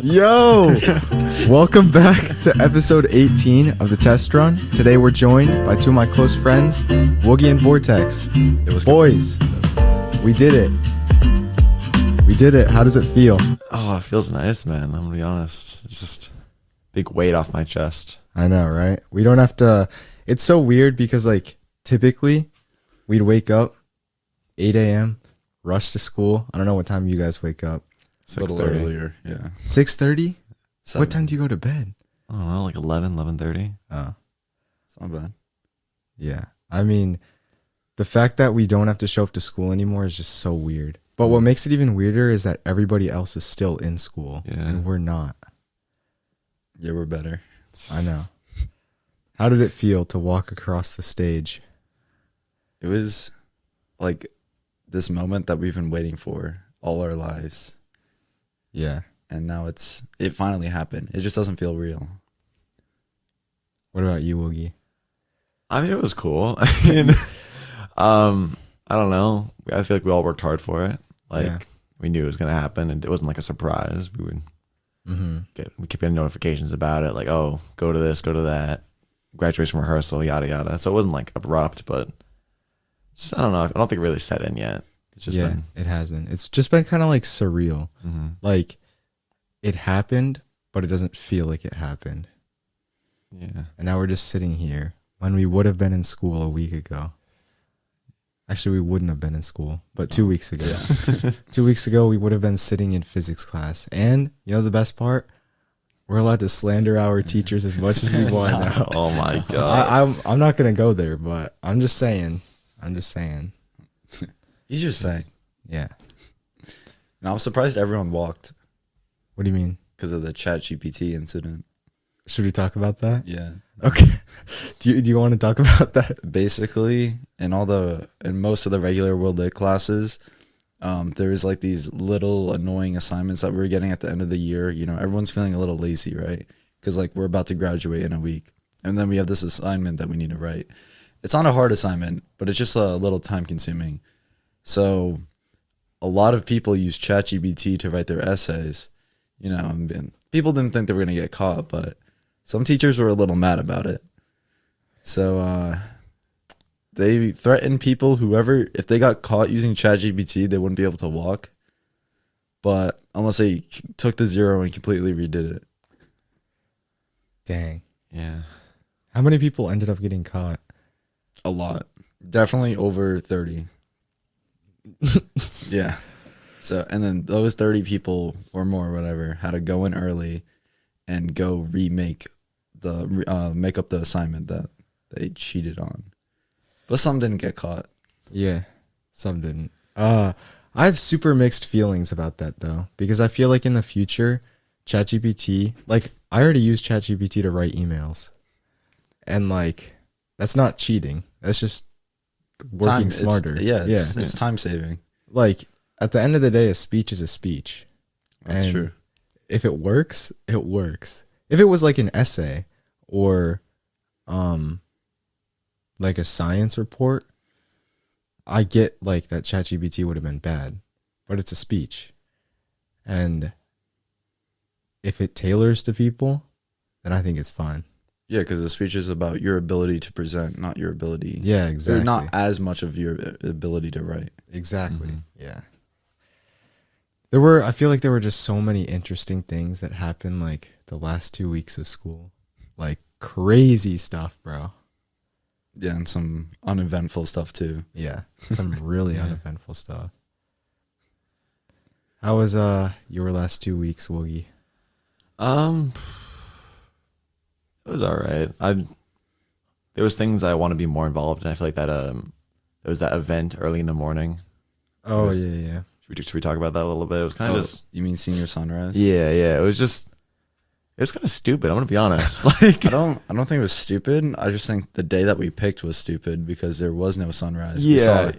Yo! Welcome back to episode 18 of the Testrun. Today we're joined by two of my close friends, Woogie and Vort3x. It was Boys, we did it. We did it. How does it feel? Oh, it feels nice, man. I'm gonna be honest. It's just big weight off my chest. I know, right? We don't have to. It's so weird because, like, typically we'd wake up 8 a.m., rush to school. I don't know what time you guys wake up. 6:30 earlier, yeah. 6:30? 7. What time do you go to bed? I don't know, like 11:30. Oh, It's not bad. yeah. I mean, the fact that we don't have to show up to school anymore is just so weird. But what makes it even weirder is that everybody else is still in school, Yeah. and we're not. Yeah, we're better. I know. How did it feel to walk across the stage? It was like this moment that we've been waiting for all our lives. Yeah. And now it finally happened. It just doesn't feel real. What about you, Woogie? I mean, it was cool. I mean, I don't know. I feel like we all worked hard for it. Like, Yeah. we knew it was gonna happen, and it wasn't like a surprise. We kept getting notifications about it, like, oh, go to this, go to that, graduation rehearsal, yada yada. So it wasn't like abrupt, but just, I don't know. I don't think it really set in yet. It's just been. It hasn't. It's just been kind of like surreal. Mm-hmm. Like, it happened, but it doesn't feel like it happened. Yeah. And now we're just sitting here when we would have been in school a week ago. Actually, we wouldn't have been in school, but 2 weeks ago. Yeah. 2 weeks ago, we would have been sitting in physics class. And, you know the best part? We're allowed to slander our teachers as much as we want now. Oh my god. I'm not going to go there, but I'm just saying. He's just saying. Yeah. And I'm surprised everyone walked What do you mean? because of the ChatGPT incident. Should we talk about that? Yeah. Okay. Do you want to talk about that? Basically, in most of the regular World Lit classes, there was like these little annoying assignments that we were getting at the end of the year. You know, everyone's feeling a little lazy, right? Because like we're about to graduate in a week, and then we have this assignment that we need to write. It's not a hard assignment, but it's just a little time consuming. So a lot of people use ChatGPT to write their essays. You know, and people didn't think they were going to get caught, but some teachers were a little mad about it. So they threatened people, if they got caught using ChatGPT, they wouldn't be able to walk. But unless they took the zero and completely redid it. Dang. Yeah. How many people ended up getting caught? A lot. Definitely over 30. Yeah. So, and then those 30 people or more, whatever, had to go in early and go make up the assignment that they cheated on. But some didn't get caught. Yeah, some didn't. I have super mixed feelings about that though, because I feel like in the future, ChatGPT, like I already use ChatGPT to write emails, and like that's not cheating. That's just working smarter. It's time saving. Like at the end of the day, a speech is a speech. That's And true. If it works, it works. If it was like an essay or like a science report, I get like that ChatGPT would have been bad, but it's a speech. And if it tailors to people, then I think it's fine. Yeah, because the speech is about your ability to present, not your ability. Yeah, exactly. Or not as much of your ability to write. Exactly. Mhm. Yeah. I feel like there were just so many interesting things that happened like the last 2 weeks of school. Like crazy stuff, bro. Yeah, and some uneventful stuff too. Yeah. Some really Yeah. uneventful stuff. How was your last 2 weeks, Woogie? It was all right. There was things I want to be more involved in. I feel like that there was that event early in the morning. Oh, was- yeah. Should we talk about that a little bit? It was kind of just You mean Senior Sunrise? yeah. It was kind of stupid. I'm gonna be honest. Like I don't think it was stupid. I just think the day that we picked was stupid because there was no sunrise. We Yeah. saw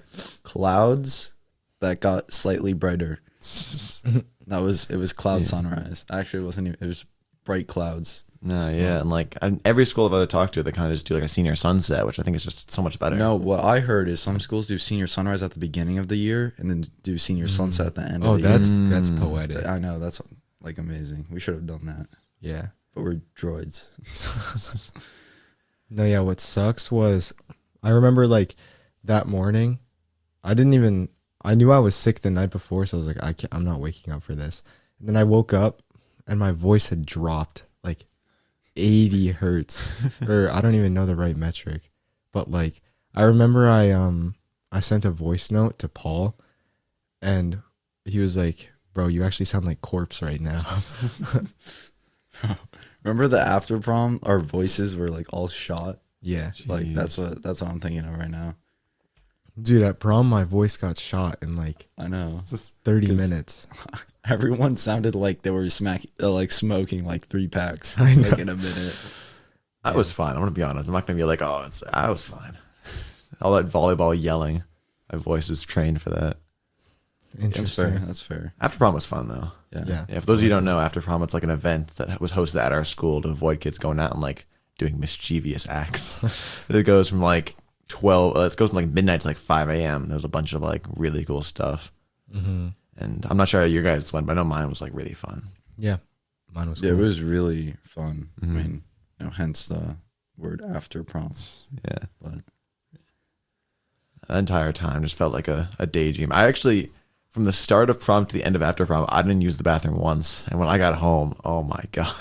clouds that got slightly brighter. It was cloud Yeah. sunrise. Actually, it wasn't even, it was bright clouds. No, yeah, and like every school I've ever talked to, they kind of just do like a senior sunset, which I think is just so much better. No, what I heard is some schools do senior sunrise at the beginning of the year and then do senior sunset at the end Oh, of the year. that's poetic. I know, that's like amazing. We should have done that, Yeah. but we're droids. No, yeah, what sucks was I remember like that morning, I knew I was sick the night before, so I was like, I'm not waking up for this. And then I woke up and my voice had dropped like 80 hertz, or I don't even know the right metric, but like I remember I sent a voice note to Paul, and he was like, "Bro, you actually sound like corpse right now." Remember the after prom? Our voices were like all shot. Yeah, Like Jeez. that's what I'm thinking of right now. dude, at prom my voice got shot in like I know. 30 'Cause- minutes. Everyone sounded like they were like smoking like 3 packs I know. like in a minute. I was fine. I'm gonna be honest. I'm not gonna be like, oh, I was fine. All that volleyball yelling, my voice is trained for that. That's fair. Interesting. That's fair. After prom was fun though. Yeah. Yeah, for those of you who don't know, after prom it's like an event that was hosted at our school to avoid kids going out and like doing mischievous acts. It goes from like 12. It goes from like midnight to like 5 a.m. There's a bunch of like really cool stuff. Mm-hmm. And I'm not sure how your guys went, but I know mine was like really fun. Yeah, mine was. Yeah, Cool. it was really fun. Mhm. I mean, hence the word after prom. Yeah. But The entire time just felt like a daydream. I actually, from the start of prom to the end of after prom, I didn't use the bathroom once. And when I got home, oh my God.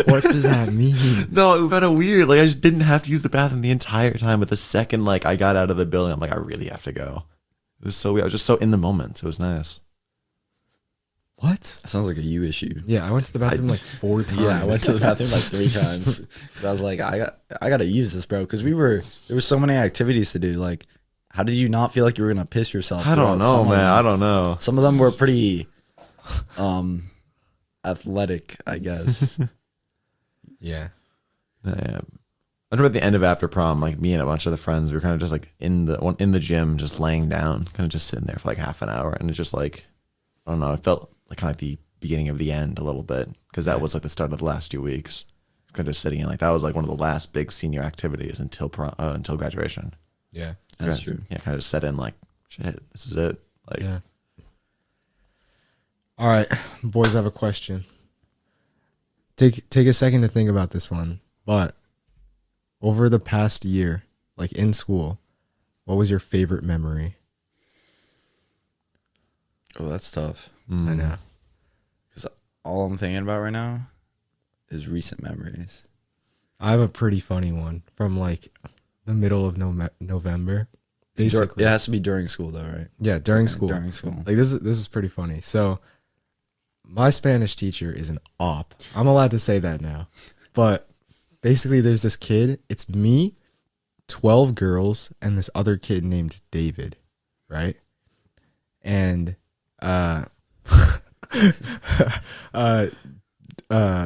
What does that mean? No, it was kind of weird. Like I just didn't have to use the bathroom the entire time. But the second like I got out of the building, I'm like, I really have to go. It was so weird. I was just so in the moment. It was nice. What? that sounds like a you issue. Yeah, I went to the bathroom like 4 times. Yeah, I went to the bathroom like 3 times because I was like, I got to use this, bro. Because there was so many activities to do. Like, how did you not feel like you were gonna piss yourself? I don't throughout know, some of man. them? I don't know. Some of them were pretty, athletic, I guess. Yeah. Yeah. I remember at the end of after prom, like me and a bunch of the friends, we were kind of just like in the gym, just laying down, kind of just sitting there for like half an hour, and it just like, I don't know, it felt like kind of like the beginning of the end a little bit because that was like the start of the last 2 weeks. Kind of just sitting in like that was like one of the last big senior activities until until graduation. Yeah. That's true. Yeah, kind of just set in like, shit, this is it. Like, Yeah. All right, boys, I have a question. Take a second to think about this one. But over the past year, like in school, what was your favorite memory? Oh, that's tough. I know. Because all I'm thinking about right now is recent memories. I have a pretty funny one from like the middle of November. Basically, It has to be during school, though, right? yeah, during Okay, school. During school. Like this is pretty funny. So my Spanish teacher is an op. I'm allowed to say that now. But basically there's this kid, it's me, 12 girls, and this other kid named David, right? And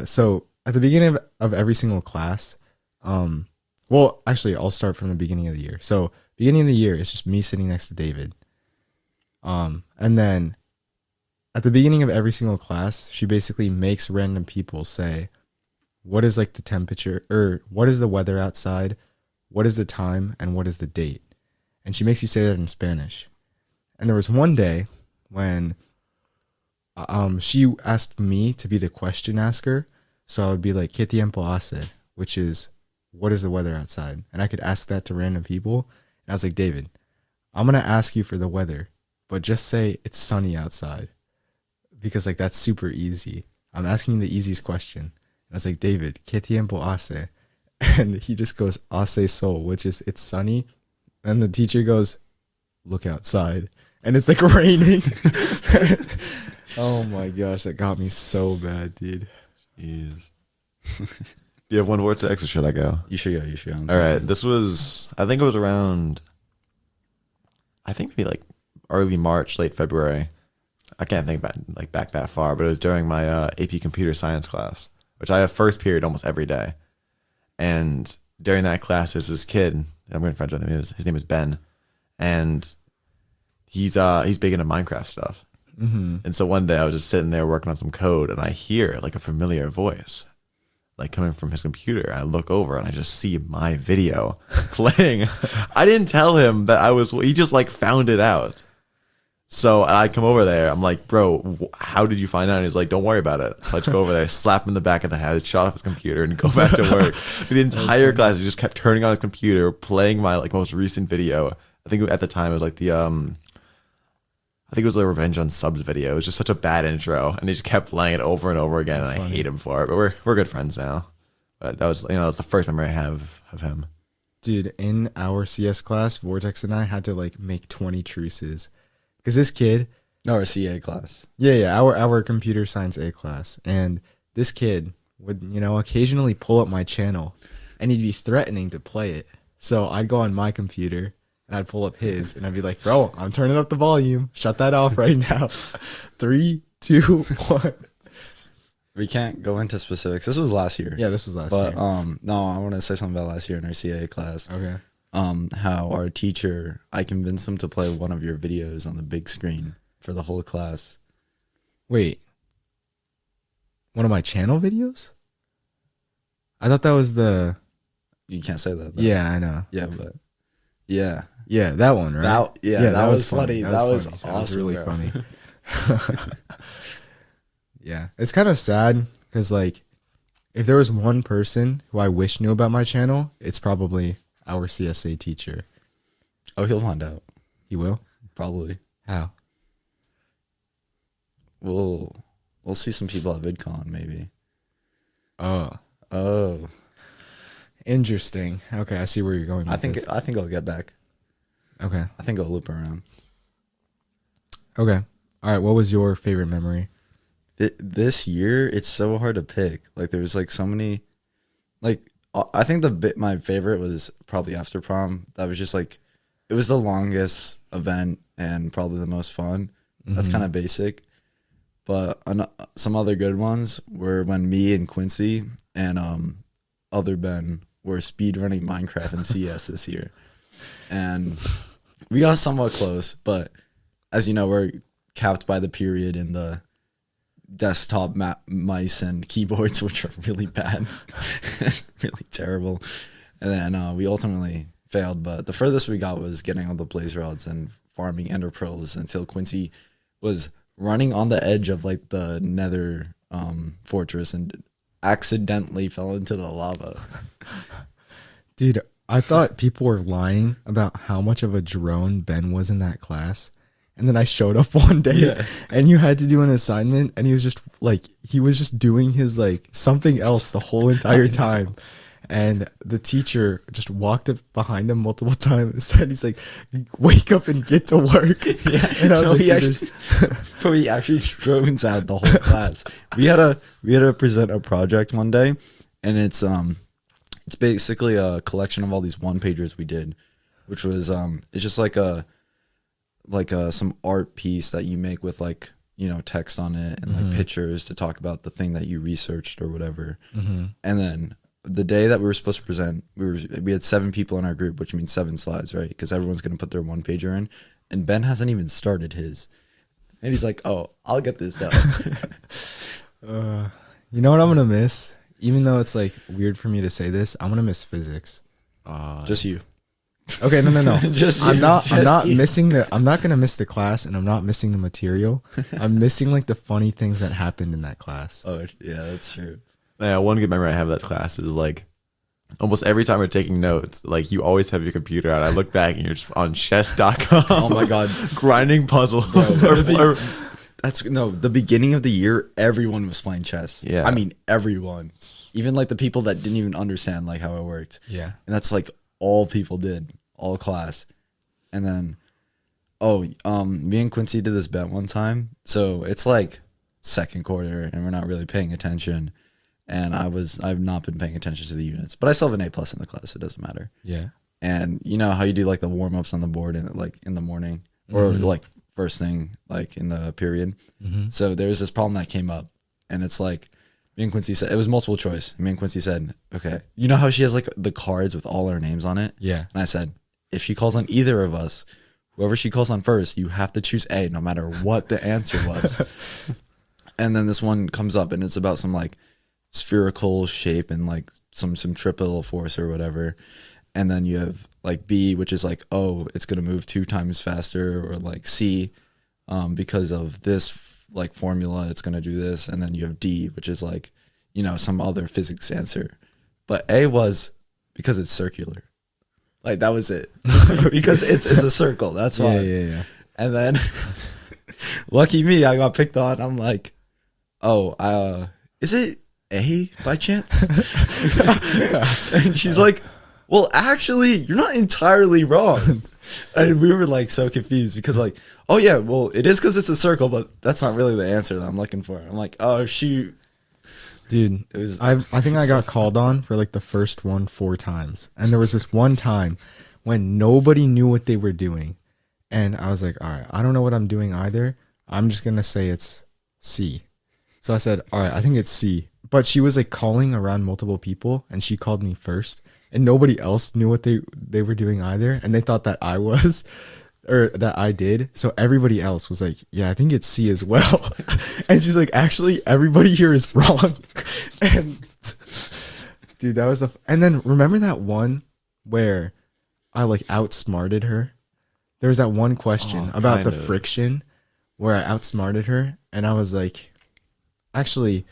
so at the beginning of every single class, well, actually I'll start from the beginning of the year. So beginning of the year, it's just me sitting next to David. And then at the beginning of every single class, she basically makes random people say, what is like the temperature, or what is the weather outside? What is the time? And what is the date? And she makes you say that in Spanish. And there was one day when she asked me to be the question asker. So I would be like, ¿Qué tiempo hace? Which is, what is the weather outside? And I could ask that to random people. And I was like, David, I'm going to ask you for the weather, but just say it's sunny outside. Because like that's super easy. I'm asking you the easiest question. And I was like, David, ¿Qué tiempo hace? And he just goes, hace sol, which is it's sunny. And the teacher goes, look outside. And it's like raining. Oh my gosh, that got me so bad, dude. jeez. Do you have one Vort3x or should I go? You should go. You should go. All right. This was, I think it was around, I think maybe like early March, late February. I can't think back that far, but it was during my AP computer science class, which I have first period almost every day. And during that class, there's this kid. I'm going to friends with him. His name is Ben, and he's big into Minecraft stuff. Mm-hmm. And so one day I was just sitting there working on some code, and I hear like a familiar voice, like coming from his computer. I look over and I just see my video playing. I didn't tell him that he just like found it out. So I come over there. I'm like, bro, how did you find out? And he's like, don't worry about it. So I just go over there, slap him in the back of the head, shut off his computer, and go back to work. The entire class, he just kept turning on his computer, playing my like most recent video. I think at the time it was like the I think it was the Revenge on Subs video. It was just such a bad intro, and he just kept playing it over and over again. And I hate him for it. But we're good friends now. But that was that's the first memory I have of him. Dude, in our CS class, Vortex and I had to like make 20 truces. Because this kid, Our CA class. yeah, our computer science A class, and this kid would, occasionally pull up my channel, and he'd be threatening to play it. So I'd go on my computer, and I'd pull up his, and I'd be like, bro, I'm turning up the volume. Shut that off right now. 3, 2, 1. We can't go into specifics. This was last year. Yeah, this was last year. But no, I want to say something about last year in our CA class. Okay. How our teacher, I convinced him to play one of your videos on the big screen for the whole class. Wait. One of my channel videos? I thought that was the... You can't say that, though. Yeah, I know. Yeah, but... Yeah. Yeah, that one, right? That was funny. That was funny. awesome. That was really bro. funny. Yeah. It's kind of sad because, like, if there was one person who I wish knew about my channel, it's probably our CSA teacher. Oh, he'll find out. He will? Probably. How? We'll see some people at VidCon, maybe. Oh. Interesting. Okay, I see where you're going with I think this. I'll get back. Okay. I think I'll loop around. Okay. All right, what was your favorite memory? This year, it's so hard to pick. Like, there's like so many. Like, I think my favorite was probably after prom. That was just like, it was the longest event and probably the most fun. That's kind of basic. But some other good ones were when me and Quincy and other Ben were speedrunning Minecraft and CS this year. And we got somewhat close, but as you know, we're capped by the period in the desktop mice and keyboards, which are really bad, really terrible. And then we ultimately failed, but the furthest we got was getting all the blaze rods and farming ender pearls until Quincy was running on the edge of like the nether fortress and accidentally fell into the lava. Dude, I thought people were lying about how much of a drone Ben was in that class. And then I showed up one day and you had to do an assignment and he was just doing his like something else the whole entire time. And the teacher just walked up behind him multiple times and he's like, wake up and get to work. Yeah. And I was he actually drones out the whole class. We had to present a project one day, and it's basically a collection of all these one pagers we did, which was it's just like some art piece that you make with like, text on it and like pictures to talk about the thing that you researched or whatever. And then the day that we were supposed to present, we had 7 people in our group, which means 7 slides, right? Because everyone's going to put their one pager in, and Ben hasn't even started his. And he's like, oh, I'll get this done. You know what I'm going to miss? Even though it's like weird for me to say this, I'm going to miss physics. Just you. Okay, no. I'm not you. missing I'm not going to miss the class and I'm not missing the material. I'm missing like the funny things that happened in that class. Oh, yeah, that's true. Yeah, one good memory I have of that class is like almost every time we're taking notes, like you always have your computer out. I look back and you're just on chess.com. Oh my God. Grinding puzzles. The beginning of the year, everyone was playing chess. Yeah. I mean, everyone. Even like the people that didn't even understand like how it worked. Yeah. And that's like all people did, all class. And then, me and Quincy did this bet one time. So it's like second quarter and we're not really paying attention. And I've not been paying attention to the units, but I still have an A+ in the class. So it doesn't matter. Yeah. And you know how you do like the warm ups on the board and like in the morning or like first thing, like in the period. So there's this problem that came up, and it's like me and Quincy said, it was multiple choice. Me and Quincy said, okay, you know how she has like the cards with all our names on it? Yeah. And I said, if she calls on either of us, whoever she calls on first, you have to choose A no matter what the answer was. And then this one comes up and it's about some like spherical shape and like some triple force or whatever. And then you have like B, which is like, oh, it's going to move 2 times faster, or like C, because of this like formula, it's gonna do this, and then you have D, which is like, you know, some other physics answer. But A was because it's circular. Like that was it. Because it's a circle. That's why. Yeah. And then lucky me, I got picked on. I'm like, oh, is it A by chance? And she's like, well, actually, you're not entirely wrong. And we were like so confused because like, oh yeah, well, it is because it's a circle, but that's not really the answer that I'm looking for. I'm like, oh shoot. Dude, It was I think I got called on for like the first one 4 times. And there was this one time when nobody knew what they were doing. And I was like, all right, I don't know what I'm doing either. I'm just going to say it's C. So I said, all right, I think it's C. But she was like calling around multiple people and she called me first. And nobody else knew what they were doing either. And they thought that I was, or that I did. So everybody else was like, yeah, I think it's C as well. And she's like, actually, everybody here is wrong. And dude, that was and then remember that one where I like outsmarted her? There was that one question about the friction where I outsmarted her. And I was like, actually,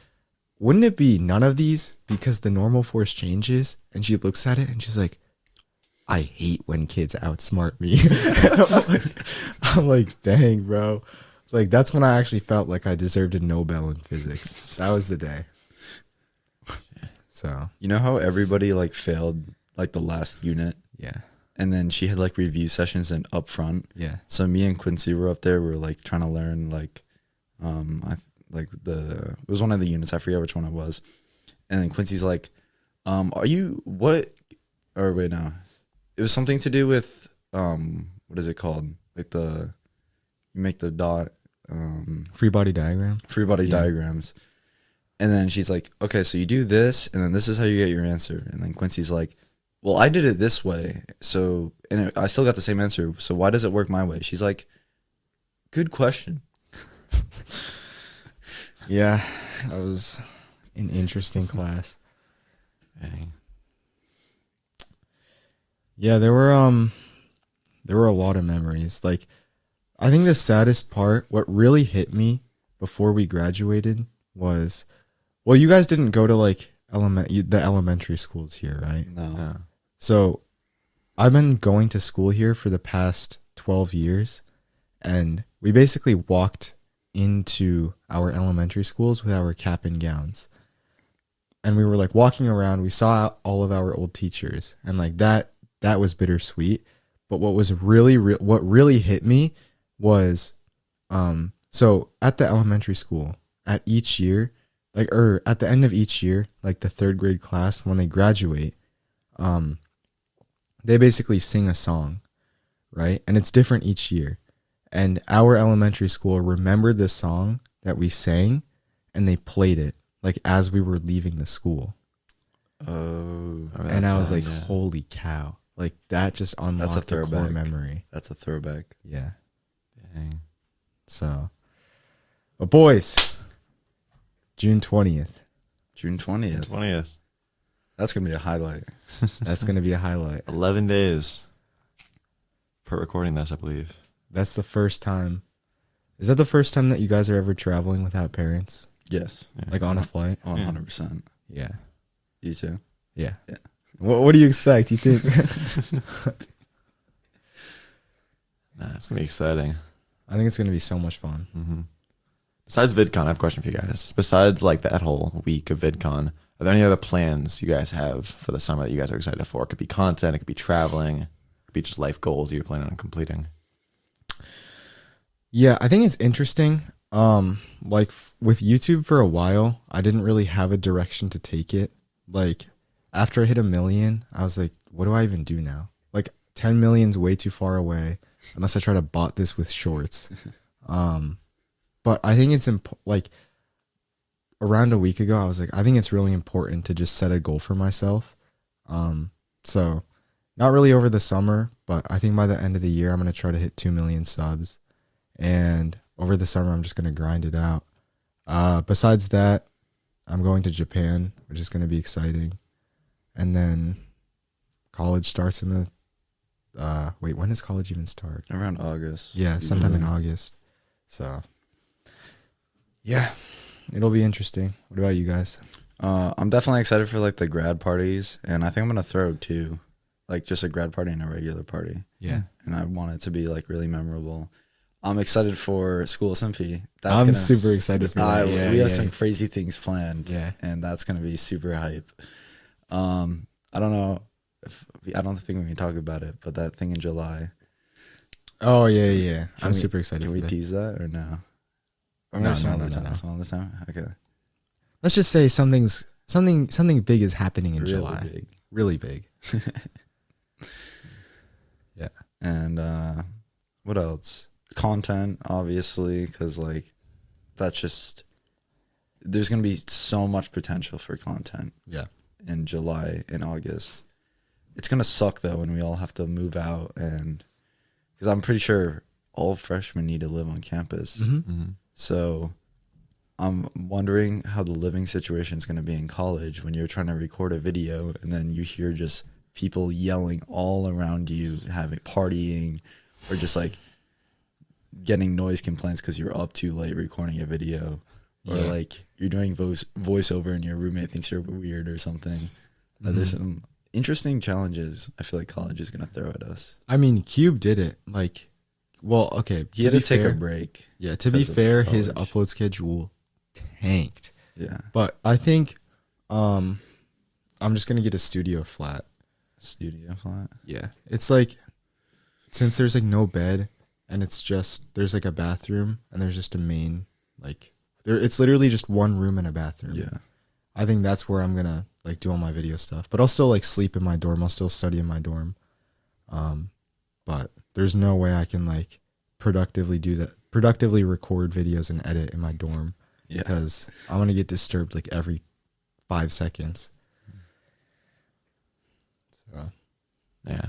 wouldn't it be none of these because the normal force changes? And she looks at it and she's like, I hate when kids outsmart me. I'm like, dang, bro. Like, that's when I actually felt like I deserved a Nobel in physics. That was the day. So, you know how everybody like failed like the last unit? yeah. And then she had like review sessions and up front. Yeah. So me and Quincy were up there. We were like trying to learn like, it was one of the units. I forget which one it was. And then Quincy's like, are you what? Or wait, no, it was something to do with what is it called? Like you make the dot, Free body diagram. free body diagrams. And then she's like, okay, so you do this, and then this is how you get your answer. And then Quincy's like, well, I did it this way, so I still got the same answer. So why does it work my way? She's like, good question. Yeah. That was an interesting class. Dang. Yeah, there were a lot of memories. Like, I think the saddest part, what really hit me before we graduated was, well, you guys didn't go to like the elementary schools here, right? No. Yeah. So I've been going to school here for the past 12 years, and we basically walked into our elementary schools with our cap and gowns. And we were like walking around, we saw all of our old teachers, and like that was bittersweet. But what was what really hit me was, so at the elementary school, at each year, like, or at the end of each year, like the 3rd grade class, when they graduate, they basically sing a song, right? And it's different each year. And our elementary school remembered the song that we sang, and they played it like as we were leaving the school. Oh, And I was like, holy cow. Like that just unlocked That's a the core throwback. memory. that's a throwback. Yeah. Dang. So, but boys, June 20th. June 20th. 20th. That's gonna be a highlight. That's going to be a highlight. 11 days per recording this, I believe. That's the first time. Is that the first time that you guys are ever traveling without parents? Yes. Yeah. Like on a flight? 100%. Yeah. You too. Yeah. Yeah. What do you expect? You think? Nah, it's going to be exciting. I think it's going to be so much fun. Mm-hmm. Besides VidCon, I have a question for you guys. Besides like that whole week of VidCon, are there any other plans you guys have for the summer that you guys are excited for? It could be content, it could be traveling, it could be just life goals you're planning on completing. Yeah, I think it's interesting. Like with YouTube for a while, I didn't really have a direction to take it. Like after I hit 1 million, I was like, what do I even do now? Like 10 million's way too far away unless I try to bot this with shorts. But I think it's like around a week ago, I was like, I think it's really important to just set a goal for myself. So not really over the summer, but I think by the end of the year, I'm going to try to hit 2 million subs. And over the summer, I'm just going to grind it out. Besides that, I'm going to Japan, which is going to be exciting. And then college starts in the, when does college even start? Around August. Yeah, sometime in usually. August. So yeah, it'll be interesting. What about you guys? I'm definitely excited for like the grad parties, and I think I'm gonna throw two, like just a grad party and a regular party. Yeah. And I want it to be like really memorable. I'm excited for School SMP. I'm super excited for that. We have some crazy things planned. Yeah. And that's gonna be super hype. I don't know I don't think we can talk about it, but that thing in July. Oh yeah. I'm super excited. Can we for that. tease that or no? Or No, some no, other no, time. no. Some other time. Okay. Let's just say something big is happening in Really July. big. Really big. Yeah. And what else? Content, obviously, because like that's just there's gonna be so much potential for content. Yeah. In July and August, it's gonna suck though when we all have to move out, and because I'm pretty sure all freshmen need to live on campus. Mm-hmm. So I'm wondering how the living situation is going to be in college when you're trying to record a video and then you hear just people yelling all around you, having partying, or just like getting noise complaints because you're up too late recording a video, or Yeah. like you're doing voiceover and your roommate thinks you're weird or something. There's some interesting challenges I feel like college is going to throw at us. I mean, Cube did it. Like, well, okay. He had to be take fair, a break. Yeah. To be because of fair, his college. upload schedule tanked. Yeah. But I think, I'm just gonna get a studio flat. Studio flat. Yeah. It's like, since there's like no bed, and it's just there's like a bathroom and there's just a main like there. It's literally just one room and a bathroom. Yeah. I think that's where I'm gonna like do all my video stuff. But I'll still like sleep in my dorm. I'll still study in my dorm. But there's no way I can like productively record videos and edit in my dorm. Yeah. Because I'm gonna get disturbed like every 5 seconds. So Yeah,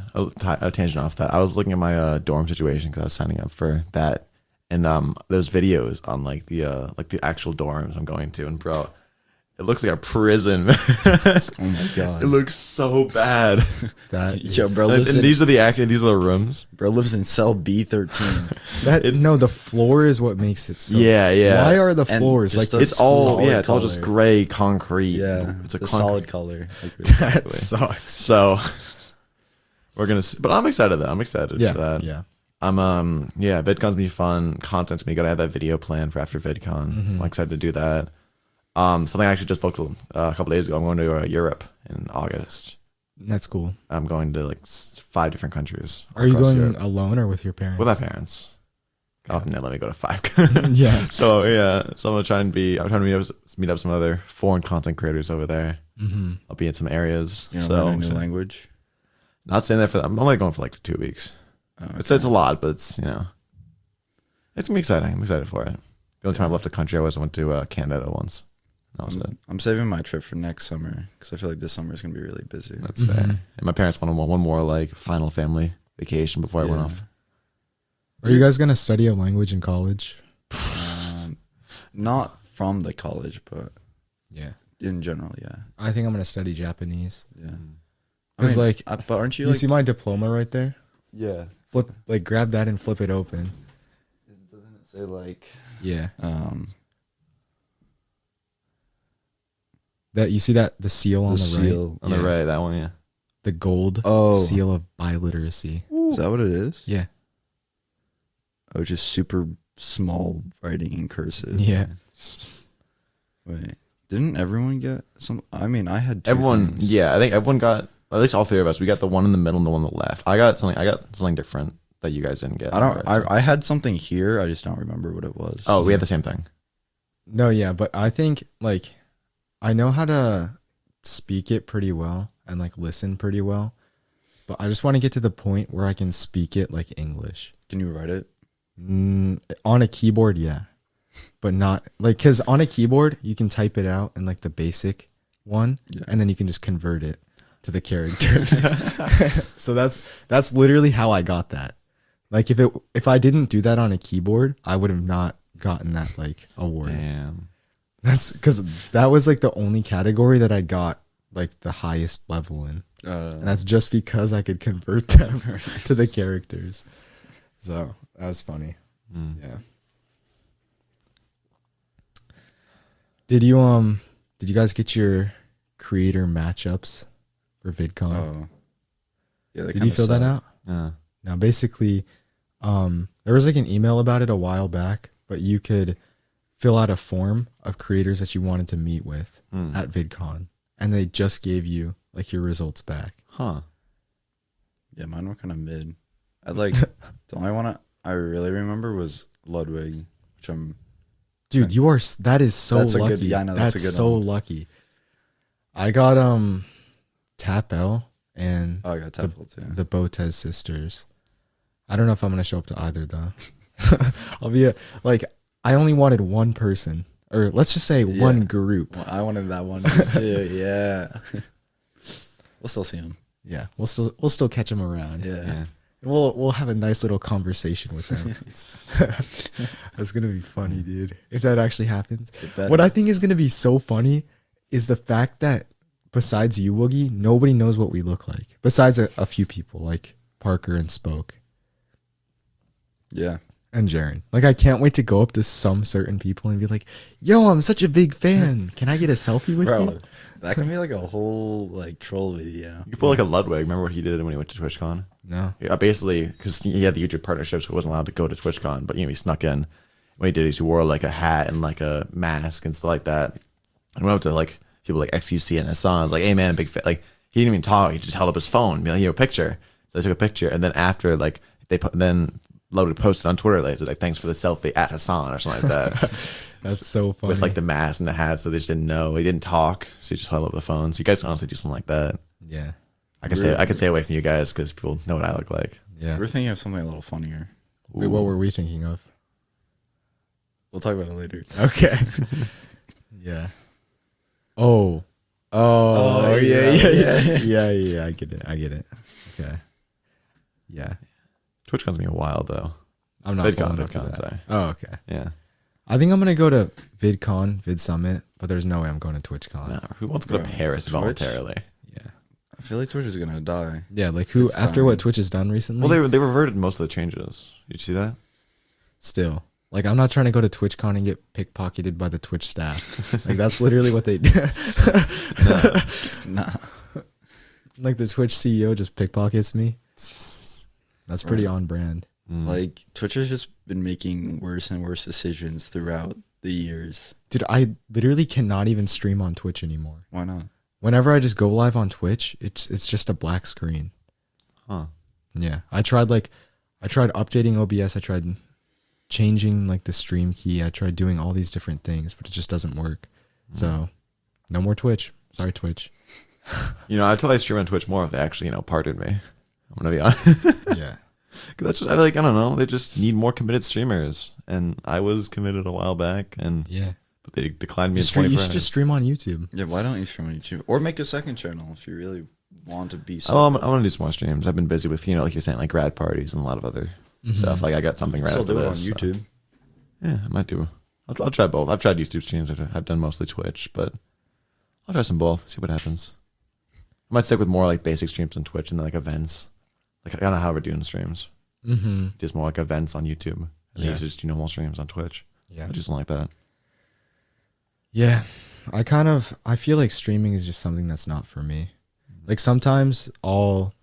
a tangent off that. I was looking at my dorm situation because I was signing up for that, and those videos on like the actual dorms I'm going to, and bro, it looks like a prison. Oh my god. It looks so bad. that Yo, is- bro And lives in these are the rooms. bro lives in cell B13. no, the floor is what makes it so. Yeah. Why are the And floors just like a It's all solid it's all just color. gray concrete. Yeah, it's a the concrete. solid color. Like, that sucks. So we're gonna see, but I'm excited though. I'm excited Yeah, for that. yeah. I'm VidCon's gonna be fun. Content's gonna be good. I have that video plan for after VidCon. I'm excited to do that. Something I actually just booked a couple days ago. I'm going to Europe in August. That's cool. I'm going to like 5 different countries. Are you across going Europe. alone or with your parents? With my parents? Oh, no, let me go to 5. Yeah. So yeah, so I'm trying to meet up some other foreign content creators over there. Mm-hmm. I'll be in some areas. you know, so learn a I'm new saying- language. not saying that for that. I'm only going for like 2 weeks. Oh, It's a lot, but it's it's gonna be exciting. I'm excited for it. The only time I left the country, I went to Canada once. That was it. I'm saving my trip for next summer because I feel like this summer is gonna be really busy. That's fair. And my parents wanted one more like final family vacation before I went Yeah. off. Are you guys gonna study a language in college? Not from the college, but Yeah. in general, yeah. I think I'm gonna study Japanese. Yeah. Because like but aren't you you like? see my diploma right there? Yeah. Grab that and flip it open. Doesn't it say like? Yeah. Um. That you see that the seal on the, seal. right? On the right, that one, yeah. The gold Oh. seal of biliteracy. Is that what it is? Yeah. Oh, just super small writing in cursive. Yeah. Wait, didn't everyone get some? I mean, I had two Everyone, things. yeah, I think everyone got, at least all 3 of us. We got the one in the middle and the one on the left. I got something different that you guys didn't get. I don't. Right, so- I had something here. I just don't remember what it was. Oh, we had the same thing. No, yeah, but I think like I know how to speak it pretty well and like listen pretty well. But I just want to get to the point where I can speak it like English. Can you write it? On a keyboard, yeah. But not like, because on a keyboard, you can type it out in like the basic one, Yeah. and then you can just convert it to the characters. So that's literally how I got that. Like if I didn't do that on a keyboard, I would have not gotten that like award. Damn. That's because that was like the only category that I got like the highest level in. And that's just because I could convert them to the characters. So that was funny. Yeah. did you guys get your creator matchups for VidCon? Oh, yeah. Did you fill that out? Yeah. Now, basically, there was like an email about it a while back, but you could fill out a form of creators that you wanted to meet with at VidCon, and they just gave you like your results back. Huh. Yeah, mine were kind of mid. I like the only one I really remember was Ludwig, which I'm. Dude, that is so That's a lucky. good- yeah, I know, that's a good so one. lucky. I got Tap L and Oh, I got Temple too. the Botez sisters. I don't know if I'm gonna show up to either though. I'll be I only wanted one person, or let's just say one group. Well, I wanted that one too. Yeah. We'll still see him. Yeah, we'll still catch them around. Yeah. We'll have a nice little conversation with them. That's gonna be funny, dude. If that actually happens. What I think is gonna be so funny is the fact that besides you, Woogie, nobody knows what we look like. Besides a few people like Parker and Spoke Yeah. and Jaren. Like, I can't wait to go up to some certain people and be like, "Yo, I'm such a big fan. Can I get a selfie with you?" That can be like a whole like troll video. You could pull like a Ludwig. Remember what he did when he went to TwitchCon? No. Yeah, basically, because he had the YouTube partnership, so he wasn't allowed to go to TwitchCon. But he snuck in. What he did is he wore like a hat and like a mask and stuff like that, and went up to like people like XUC and Hassan. Was like, "Hey man, big fan." Like he didn't even talk. He just held up his phone, be like, "Yo, picture." So they took a picture, and then after like then Ludwig posted on Twitter like, "Thanks for the selfie at Hassan" or something like that. That's so funny. With like the mask and the hat, so they just didn't know. He didn't talk, so he just held up the phone. So you guys can honestly do something like that. Yeah. I can stay away from you guys because people know what I look like. Yeah. We're thinking of something a little funnier. Wait, what were we thinking of? We'll talk about it later. Okay. Yeah. Oh, yeah. yeah. I get it. Okay. Yeah. TwitchCon's gonna be a while though. I'm not VidCon, pulling up to that. sorry. Oh, okay. Yeah. I think I'm gonna go to VidCon, Vid Summit, but there's no way I'm going to TwitchCon. No, who wants to go to Paris Twitch? voluntarily? Yeah. I feel like Twitch is gonna die. Yeah, like who It's after time. what Twitch has done recently? Well, they reverted most of the changes. Did you see that? Still. Like, I'm not trying to go to TwitchCon and get pickpocketed by the Twitch staff. Like, that's literally what they do. Nah. Like, the Twitch CEO just pickpockets me. That's pretty on brand. Like Twitch has just been making worse and worse decisions throughout the years. Dude, I literally cannot even stream on Twitch anymore. Why not? Whenever I just go live on Twitch, it's just a black screen. Huh. Yeah. I tried updating OBS. I tried changing like the stream key. I tried doing all these different things, but it just doesn't work. So no more Twitch. Sorry, Twitch. I'd totally stream on Twitch more if they actually, pardoned me. I'm gonna be honest. Yeah. 'Cause that's just, I don't know. They just need more committed streamers, and I was committed a while back, Yeah. but they declined me. You in should 24 just stream on YouTube. Yeah, why don't you stream on YouTube or make a second channel if you really want to be? Oh, I'm gonna do some more streams. I've been busy with like you're saying, like grad parties and a lot of other stuff. Like I got something right Still after do it on this. So. YouTube. Yeah, I might do. I'll try both. I've tried YouTube streams. I've done mostly Twitch, but I'll try some both. See what happens. I might stick with more like basic streams on Twitch and then like events. Like I don't know how we're doing streams. Mm-hmm. Just more like events on YouTube. And then Yeah. you just do normal streams on Twitch. Yeah. I just don't like that. Yeah. I feel like streaming is just something that's not for me. Like sometimes I'll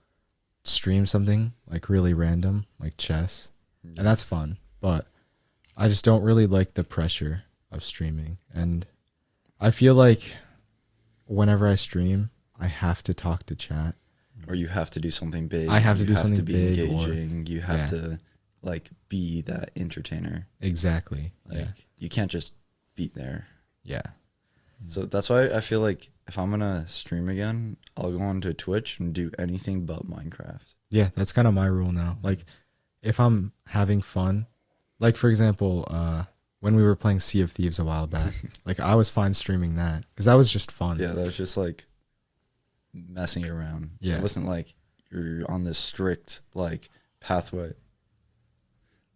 stream something like really random, like chess, and that's fun. But I just don't really like the pressure of streaming. And I feel like whenever I stream, I have to talk to chat. Or you have to do something big. I have to You do something be big or- engaging. You have to like be that entertainer. Exactly. Like you can't just be there. Yeah. So that's why I feel like if I'm gonna stream again, I'll go onto Twitch and do anything but Minecraft. Yeah, that's kind of my rule now. Like, if I'm having fun, like for example, when we were playing Sea of Thieves a while back, like I was fine streaming that because that was just fun. Yeah, that was just like messing around. Yeah. It wasn't like you're on this strict like pathway.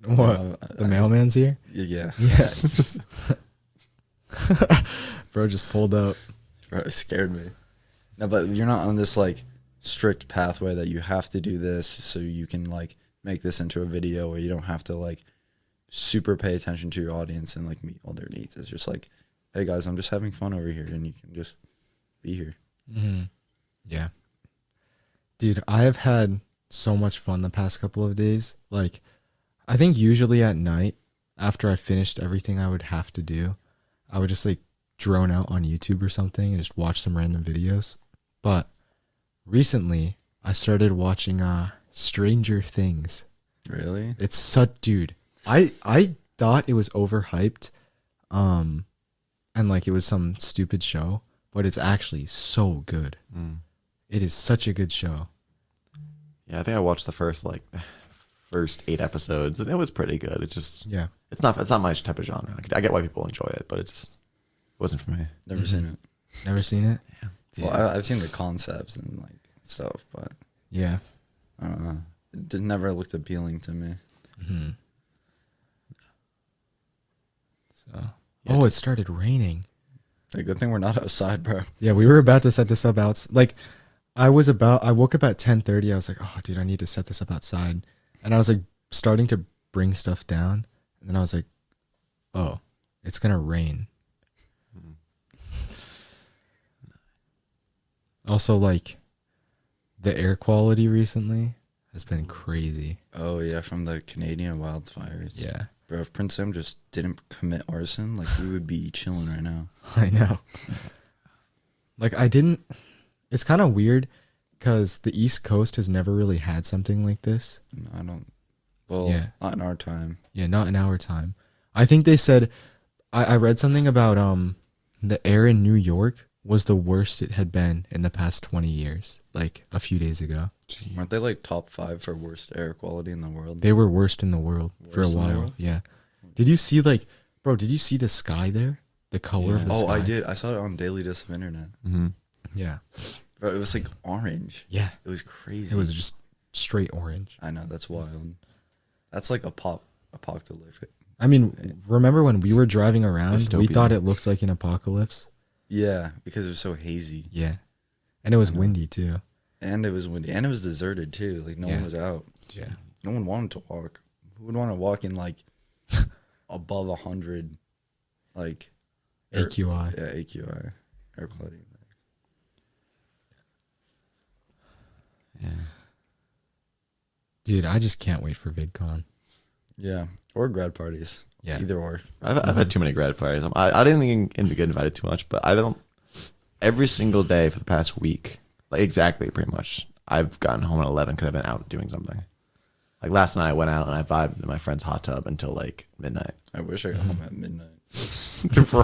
What? The mailman's here? Yeah. Yeah. Bro just pulled up. Bro, it scared me. No, but you're not on this like strict pathway that you have to do this so you can like make this into a video, or you don't have to like super pay attention to your audience and like meet all their needs. It's just like hey guys, I'm just having fun over here, and you can just be here. Yeah. Dude, I have had so much fun the past couple of days. Like, I think usually at night, after I finished everything I would have to do, I would just like drone out on YouTube or something and just watch some random videos. But recently, I started watching Stranger Things. Really? It's such, dude. I thought it was overhyped, and like it was some stupid show, but it's actually so good. It is such a good show. Yeah, I think I watched the first 8 episodes, and it was pretty good. It's just it's not my type of genre. Like, I get why people enjoy it, but it wasn't for me. Never seen it. Never seen it? Yeah. Well, I've seen the concepts and like stuff, but Yeah. I don't know. It never looked appealing to me. So, it started raining. A good thing we're not outside, bro. Yeah, we were about to set this up out. Like, I woke up at 10:30. I was like, oh, dude, I need to set this up outside. And I was like starting to bring stuff down. And then I was like, oh, it's going to rain. Also, like, the air quality recently has been crazy. Oh yeah, from the Canadian wildfires. Yeah. Bro, if Prince Sam just didn't commit arson, like we would be chilling right now. I know. Like, it's kind of weird because the East Coast has never really had something like this. No, I don't. Well, Yeah. not in our time. Yeah, not in our time. I think they said, I read something about the air in New York was the worst it had been in the past 20 years, like a few days ago. Aren't they like top 5 for worst air quality in the world? They were worst in the world for a Worst in the while. world? Yeah. Did you see did you see the sky there? The color of the sky? I did. I saw it on Daily Dose of Internet. Yeah. Bro, it was like orange. Yeah. It was crazy. It was just straight orange. I know, that's wild. That's like apocalyptic. I mean, remember when we were driving around, we Dystopian. thought it looked like an apocalypse? Yeah, because it was so hazy. Yeah. And it was windy too. And it was windy. And it was deserted too. Like no Yeah. one was out. Yeah. No one wanted to walk. Who would want to walk in like above 100 like AQI. Yeah, AQI. Air quality. Yeah. Dude, I just can't wait for VidCon. Yeah. Or grad parties. Yeah. Either or. I've had too many grad parties. I didn't even get invited too much, but I don't. Every single day for the past week, like exactly, pretty much, I've gotten home at 11 because I've been out doing something. Like last night, I went out and I vibed in my friend's hot tub until like midnight. I wish I got home at midnight. Bro.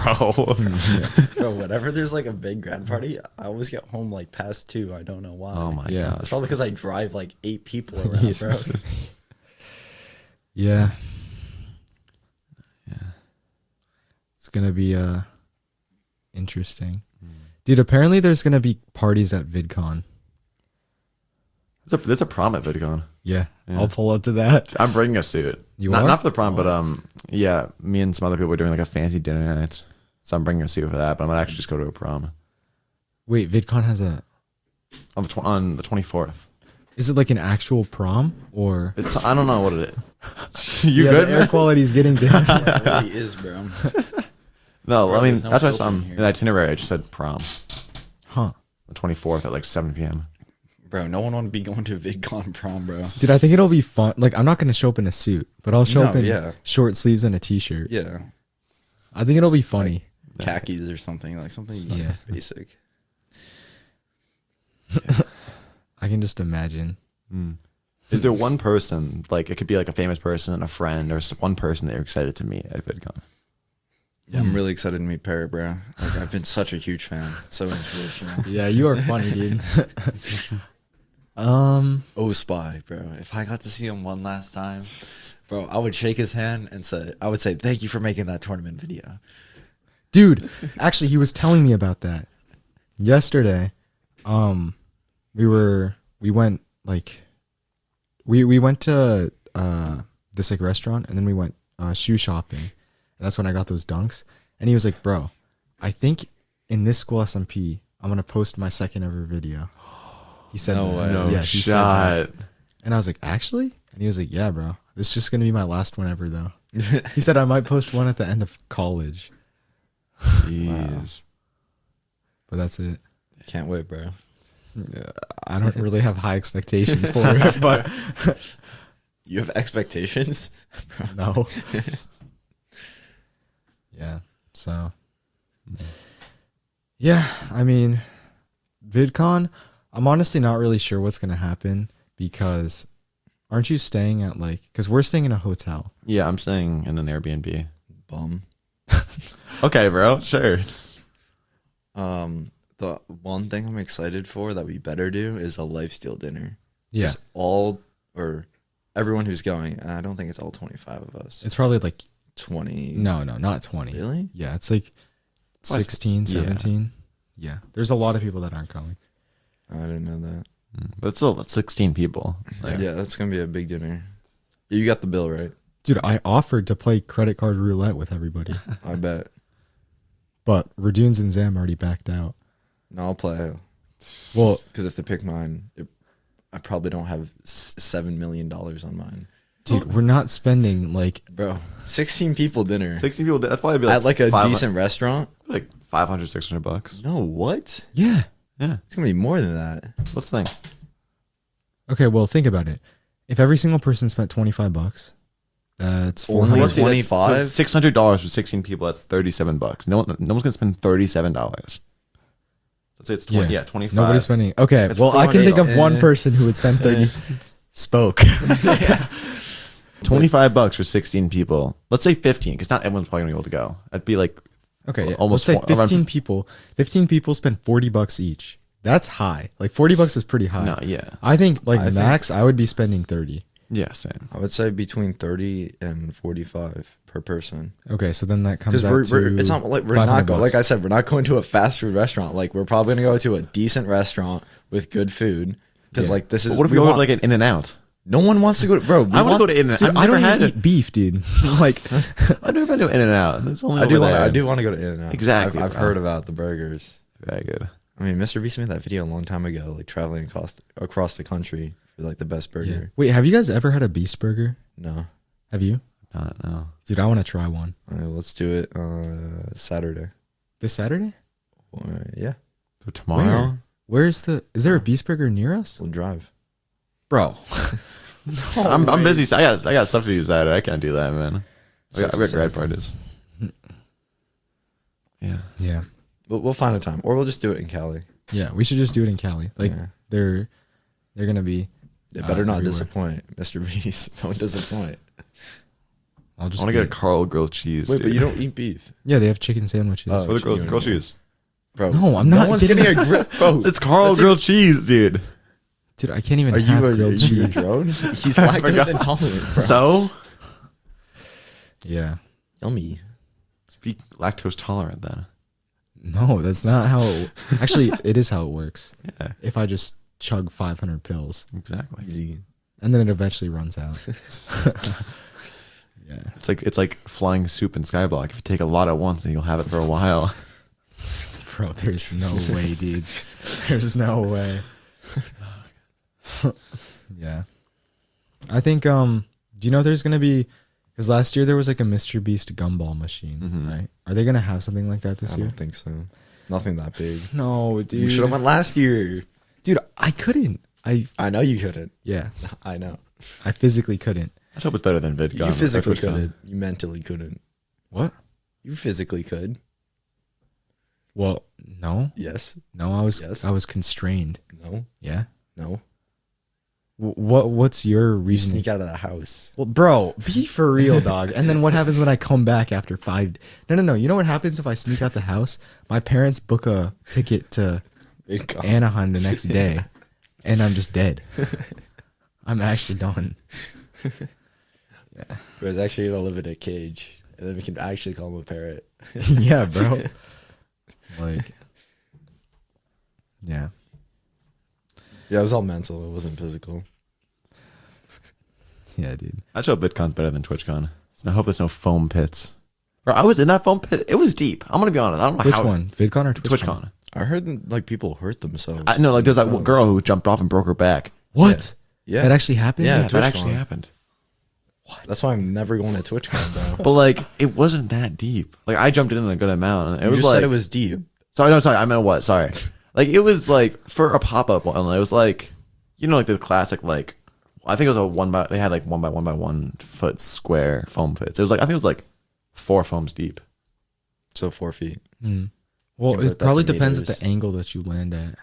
Bro, whenever there's like a big grad party, I always get home like past 2. I don't know why. Oh my Yeah. god. It's probably because I drive like 8 people around, bro. Yeah. It's going to be interesting. Dude, apparently there's going to be parties at VidCon. There's a prom at VidCon. Yeah. Yeah. I'll pull up to that. I'm bringing a suit. You not, are? not for the prom, but yeah, me and some other people are doing like a fancy dinner night. So I'm bringing a suit for that, but I'm gonna actually just go to a prom Wait, VidCon has on the 24th. is it like an actual prom or? It's I don't know what it is. You Yeah, good? the air man? quality is getting down. Yeah, it really is, bro. No, Bro, I mean there's no that's why I filter saw in in here. the itinerary. I just said prom, Huh. the 24th at like 7 p.m. Bro, no one want to be going to a VidCon prom, bro. Dude, I think it'll be fun. Like, I'm not going to show up in a suit, but I'll show No, up in yeah. short sleeves and a t-shirt. Yeah. I think it'll be funny. Khakis or something. Like something Yeah. basic. I can just imagine. Is there one person, like it could be like a famous person, a friend, or one person that you're excited to meet at VidCon? Yeah, I'm really excited to meet Parrot, bro. Like, I've been such a huge fan. So inspirational. Yeah, you are funny, dude. Oh, Spy, bro. If I got to see him one last time, bro, I would shake his hand and I would say, thank you for making that tournament video. Dude, actually, he was telling me about that yesterday. We went to this like restaurant, and then we went shoe shopping, and that's when I got those dunks. And he was like, "Bro, I think in this school SMP, I'm gonna post my second ever video." He said, No that. way. No yeah, he said that. shot. And I was like, "Actually?" And he was like, "Yeah, bro. This is just gonna be my last one ever, though." He said I might post one at the end of college. Jeez. But that's it. Can't wait, bro. I don't really have high expectations for it, but You have expectations? no. Yeah. So. Yeah, I mean, VidCon. I'm honestly not really sure what's gonna happen because aren't you staying at like? Because we're staying in a hotel. Yeah, I'm staying in an Airbnb. Bum. Okay, bro. Sure. The one thing I'm excited for that we better do is a lifesteal dinner. Yeah, Just all or everyone who's going. I don't think it's all 25 of us. it's probably like 20. no, not 20. Really? Yeah, it's like 16, 17. Yeah, there's a lot of people that aren't going. I didn't know that. But it's still 16 people. Like, Yeah, that's gonna be a big dinner. You got the bill, right? Dude, I offered to play credit card roulette with everybody, I bet. but Radunes and Zam already backed out. No, I'll play. Well, Because if they pick mine, I probably don't have $7 million on mine. dude, we're not spending like Bro, 16 people dinner 16 people. That's probably be like at like a 500 decent restaurant. like 500, 600 bucks. No, what? yeah. Yeah. It's gonna be more than that. Let's think. Okay, well, think about it. If every single person spent $25, that's Only 400. Let's see, that's- 25? So $600 for 16 people. That's $37. No one's gonna spend $37. Let's say it's 20. Yeah, 25. Nobody's spending. Okay, That's well, I can think of $400. one person who would spend 30. Spoke. $25 for 16 people. Let's say 15, because not everyone's probably gonna be able to go. That'd be like Okay, yeah. almost Let's say around 15 people. 15 people spend $40 each. That's high. Like $40 is pretty high. no, yeah, I think like I think- max, I would be spending 30. yeah, same. I would say between 30 and 45 per person. Okay, so then that comes Because out we're to it's not like we're not $500. going. Like I said, we're not going to a fast food restaurant. Like we're probably gonna go to a decent restaurant with good food. Because Yeah. like this is. But what if we go to like an In-N-Out? No one wants to go to bro. I want to go to In-N-Out. Dude, I've I never don't had even it. eat beef, dude. Like, I've never been to In-N-Out. That's only I do over want. there. I do want to go to In-N-Out. Exactly, I've bro. heard about the burgers. Very good. I mean, Mr. Beast made that video a long time ago, like traveling across the country for like the best yeah. burger. Wait, have you guys ever had a Beast Burger? No, Have you? No. Dude, I want to try one. all right, let's do it Saturday. This Saturday? Yeah, So tomorrow. Where's the? Is there a Beast Burger near us, we'll drive. bro? I'm busy. So I got stuff to do Saturday. I can't do that, man. I got Seriously, grad parties. Yeah. Yeah, We'll find a time, or we'll just do it in Cali. yeah. We should just do it in Cali. Like Yeah. they're gonna be. It better not everywhere. disappoint, Mr. Beast. Don't disappoint. I'll I just want to get a Carl grilled cheese. Wait, but dude. you don't eat beef, Yeah, they have chicken sandwiches. Oh. What are grilled, grilled cheese? bro. No, I'm not No one's getting getting a grill, bro. It's Carl That's grilled cheese, dude. Dude, I can't even Are have you a grilled cheese. grown? He's lactose intolerant, bro. So Yeah. Yummy. speak lactose tolerant then. No, that's not how. Actually, it is how it works. Yeah, If I just chug 500 pills, exactly. Easy. and then it eventually runs out. Yeah. It's like flying soup in Skyblock. If you take a lot at once, then you'll have it for a while. Bro, there's no way, dude. There's no way. Yeah. I think do you know there's gonna be, because last year there was like a Mr. Beast gumball machine, Mhm. right? Are they gonna have something like that this I year? don't think so. Nothing that big. No, dude. You should have went last year. Dude, I couldn't. I know you couldn't. Yeah, I know. I physically couldn't. I hope it's better than VidCon. You physically or TwitchCon. couldn't. You mentally couldn't. What? You physically could. Well, no, Yes. no. I Yes. was constrained. No. Yeah. No. What's your You reasoning? sneak out of the house. Well, bro, be for real, dog. And then what happens when I come back after 5? No. You know what happens if I sneak out the house? My parents book a ticket to Anaheim the next day, and I'm just dead. I'm actually done. Whereas actually gonna live in a cage, and then we can actually call him a parrot. Yeah, bro. Like, yeah. Yeah, it was all mental. It wasn't physical. Yeah, dude. I hope VidCon's better than TwitchCon. So I hope there's no foam pits. Bro, I was in that foam pit. It was deep. I'm gonna be honest. I don't know Which how. one? VidCon or TwitchCon? TwitchCon. I heard that, like people hurt themselves. I know, like there's that girl who jumped off and broke her back. What? Yeah. That actually happened? Yeah. Yeah, that TwitchCon. actually happened. That's why I'm never going to TwitchCon, bro. But like, it wasn't that deep. Like, I jumped in a good amount, and it You was just like said it was deep. sorry, no, sorry, I meant what? Sorry. Like, it was like for a pop up one. It was like, you know, like the classic, like, I think it was they had like 1 by 1 foot square foam pits. It was like, I think it was like 4 foams deep. So 4 feet. Well, Convert it that probably to depends meters. at the angle that you land at.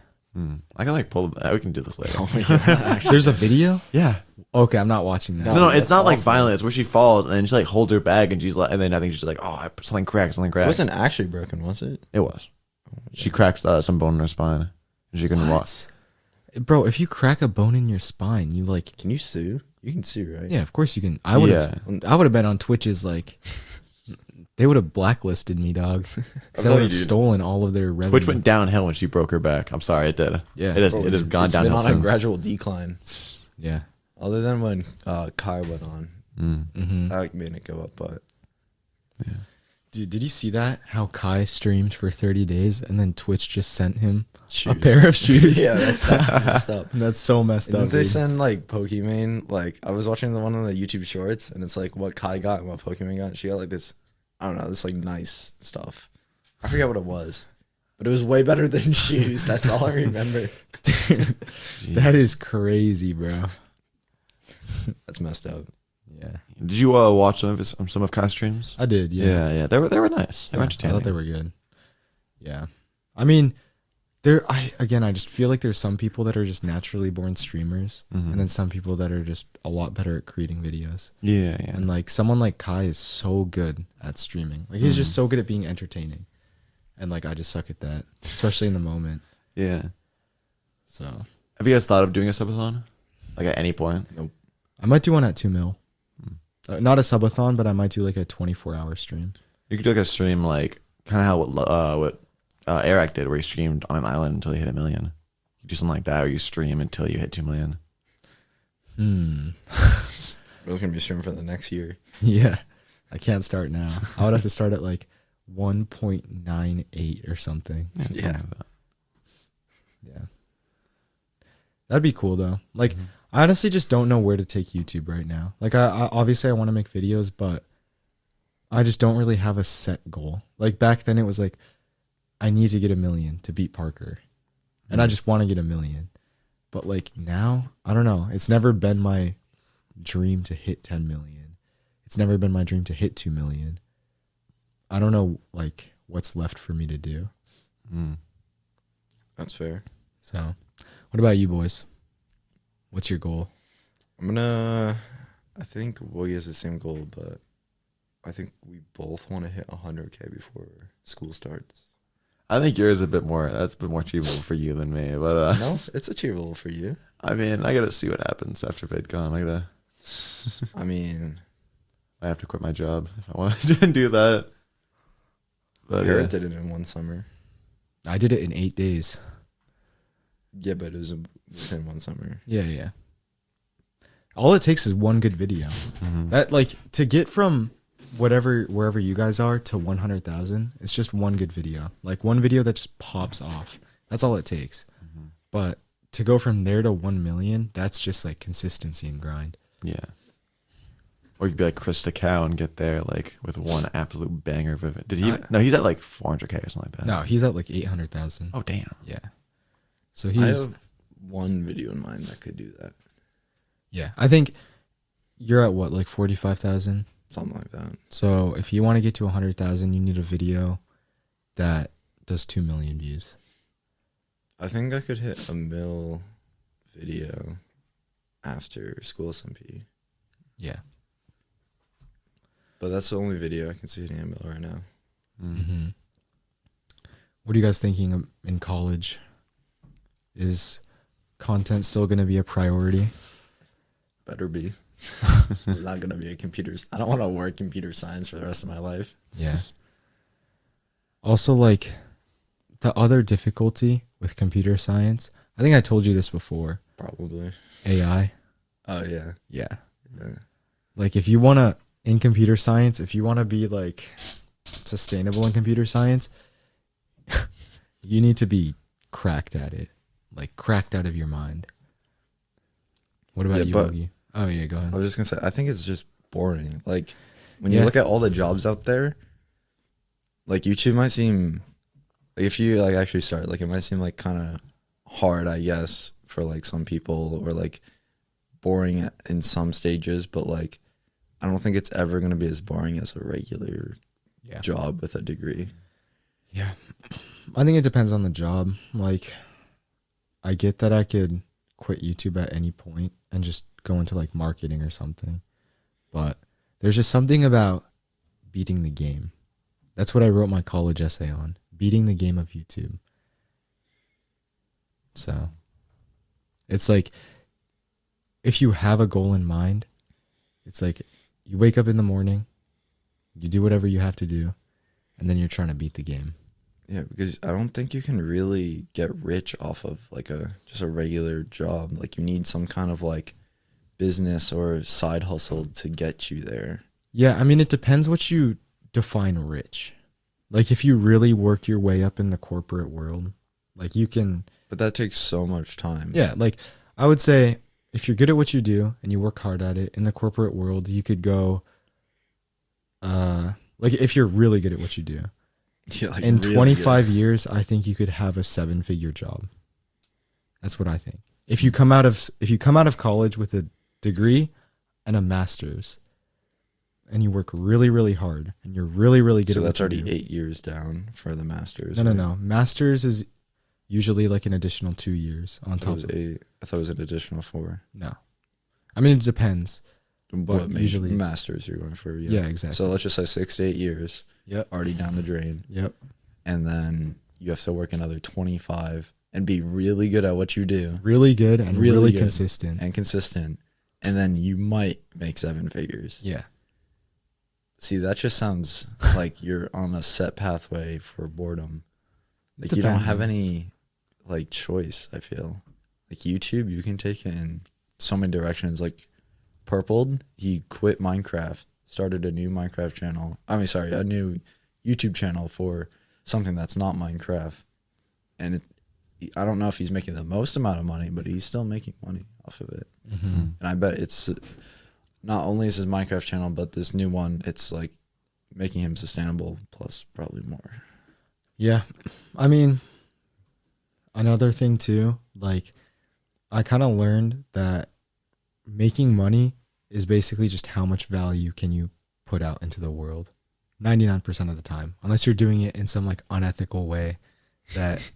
I can like pull we can do this later. Oh my gosh. There's a video? Yeah. Okay, I'm not watching that. No. No, it's that's not like awful. violent. It's where she falls and then she like holds her bag and she's like, and then I think she's like, oh, something cracked. It wasn't actually broken, was it? It was. She cracked some bone in her spine. And she couldn't walk. Bro, if you crack a bone in your spine, you like, Can you sue? You can sue, right? yeah, of course you can. I would have been on Twitch's like, they would have blacklisted me, dog, because I would have stolen all of their revenue. Which went downhill when she broke her back. I'm sorry, it did. Yeah. It has, Bro, it has gone it's downhill been on a since. gradual decline. Yeah. Other than when Kai went on. Mm-hmm. That made it go up, but Dude, did you see that? How Kai streamed for 30 days and then Twitch just sent him a Shoes. pair of shoes? yeah, that's messed up. That's so messed Didn't up. they Dude. send like Pokemon? Like I was watching the one on the YouTube Shorts, and it's like what Kai got and what Pokemon got. She got like this, I don't know, this like nice stuff. I forget what it was, but it was way better than shoes. That's all I remember. Dude, that is crazy, bro. That's messed up. Yeah. Did you watch some of Kai's streams? I did, yeah. Yeah. They were nice. They were I entertaining. thought they were good. Yeah. I mean, I just feel like there's some people that are just naturally born streamers, and then some people that are just a lot better at creating videos. Yeah. And like someone like Kai is so good at streaming. Like he's just so good at being entertaining. And like I just suck at that, especially in the moment. Yeah. So Have you guys thought of doing a subathon? Like at any point? Nope. I might do one at 2 mil. Not a subathon, but I might do like a 24-hour stream. You could do like a stream like kind of how what Eric did, where he streamed on an island until he hit 1 million. You do something like that, or you stream until you hit 2 million. It was gonna be streaming for the next year. Yeah. I can't start now. I would have to start at like 1.98 or something. Something like that. Yeah. That'd be cool though. Like I honestly just don't know where to take YouTube right now. Like I obviously I want to make videos, but I just don't really have a set goal. Like back then it was like I need to get 1 million to beat Parker. And I just want to get 1 million. But like now, I don't know. It's never been my dream to hit 10 million. It's never been my dream to hit 2 million. I don't know like what's left for me to do. That's fair. So, what about you boys? What's your goal? I think Woogie has the same goal, but I think we both want to hit 100K before school starts. I think yours is that's a bit more achievable for you than me. But No, it's achievable for you. I mean, I gotta see what happens after VidCon. I mean, I have to quit my job if I want to do that. But Garrett yeah. did it in one summer. I did it in 8 days. Yeah, but it was within one summer. Yeah. All it takes is one good video. That like to get from wherever you guys are to 100,000, it's just one good video. Like one video that just pops off. That's all it takes. But to go from there to 1 million, that's just like consistency and grind. Yeah. Or you could be like Chris Cow and get there like with one absolute banger of it. Did he? No, he's at like 400K or something like that. No, he's at like 800,000. Oh damn. Yeah. So I he's have one video in mind that could do that. yeah. I think you're at what, like 45,000? Something like that. So if you want to get to 100,000, you need a video that does 2 million views. I think I could hit 1 mil video after school SMP. Yeah. But that's the only video I can see hitting 1 mil right now. Mm-hmm. What are you guys thinking in college? Is content still going to be a priority? Better be. I'm not going to be a I don't want to work computer science for the rest of my life. Yeah. Also, like, the other difficulty with computer science, I think I told you this before. Probably. AI. Oh, yeah. Yeah. Yeah. Like, if you want to, in computer science, if you want to be, like, sustainable in computer science, you need to be cracked at it. Like, cracked out of your mind. What about Yeah, you, but- Woogie? Oh, yeah, go ahead. I was just going to say, I think it's just boring. Like when you Yeah. look at all the jobs out there, like YouTube might seem like if you like actually start, like it might seem like kind of hard, I guess, for like some people or like boring in some stages, but like I don't think it's ever going to be as boring as a regular Yeah. job with a degree. Yeah. I think it depends on the job. Like, I get that I could quit YouTube at any point and just go into like marketing or something. But there's just something about beating the game. That's what I wrote my college essay on. Beating the game of YouTube. So it's like, if you have a goal in mind, it's like you wake up in the morning, you do whatever you have to do, and then you're trying to beat the game. Yeah, because I don't think you can really get rich off of like just a regular job. Like you need some kind of like business or side hustle to get you there. Yeah, I mean, it depends what you define rich. Like if you really work your way up in the corporate world, like you can. But that takes so much time. Yeah, like I would say if you're good at what you do and you work hard at it in the corporate world, you could go, like if you're really good at what you do. Yeah, like In really 25 years, I think you could have a 7-figure job. That's what I think. If you come out of college with a degree and a master's, and you work really, really hard, and you're really, really good So at that's what you already do. 8 years down for the master's. No. Master's is usually like an additional 2 years on I top thought of it. I thought it was an additional 4. No. I mean, it depends. But usually usually it's- masters you're going for. Yeah, exactly. So let's just say 6 to 8 years. Yep. Already down the drain. Yep. And then you have to work another 25 and be really good at what you do Really good and Really really good. consistent. and consistent. And then you might make 7 figures. Yeah. See, that just sounds like you're on a set pathway for boredom. Like you don't Depends. have any like choice, I feel. Like YouTube, you can take it in so many directions. Like Purpled, he quit Minecraft, started a new Minecraft channel. A new YouTube channel for something that's not Minecraft. And I don't know if he's making the most amount of money, but he's still making money off of it. Mm-hmm. And I bet it's not only is his Minecraft channel, but this new one, it's like making him sustainable plus probably more. Yeah. I mean, another thing too, like I kind of learned that making money is basically just how much value can you put out into the world 99% of the time, unless you're doing it in some like unethical way that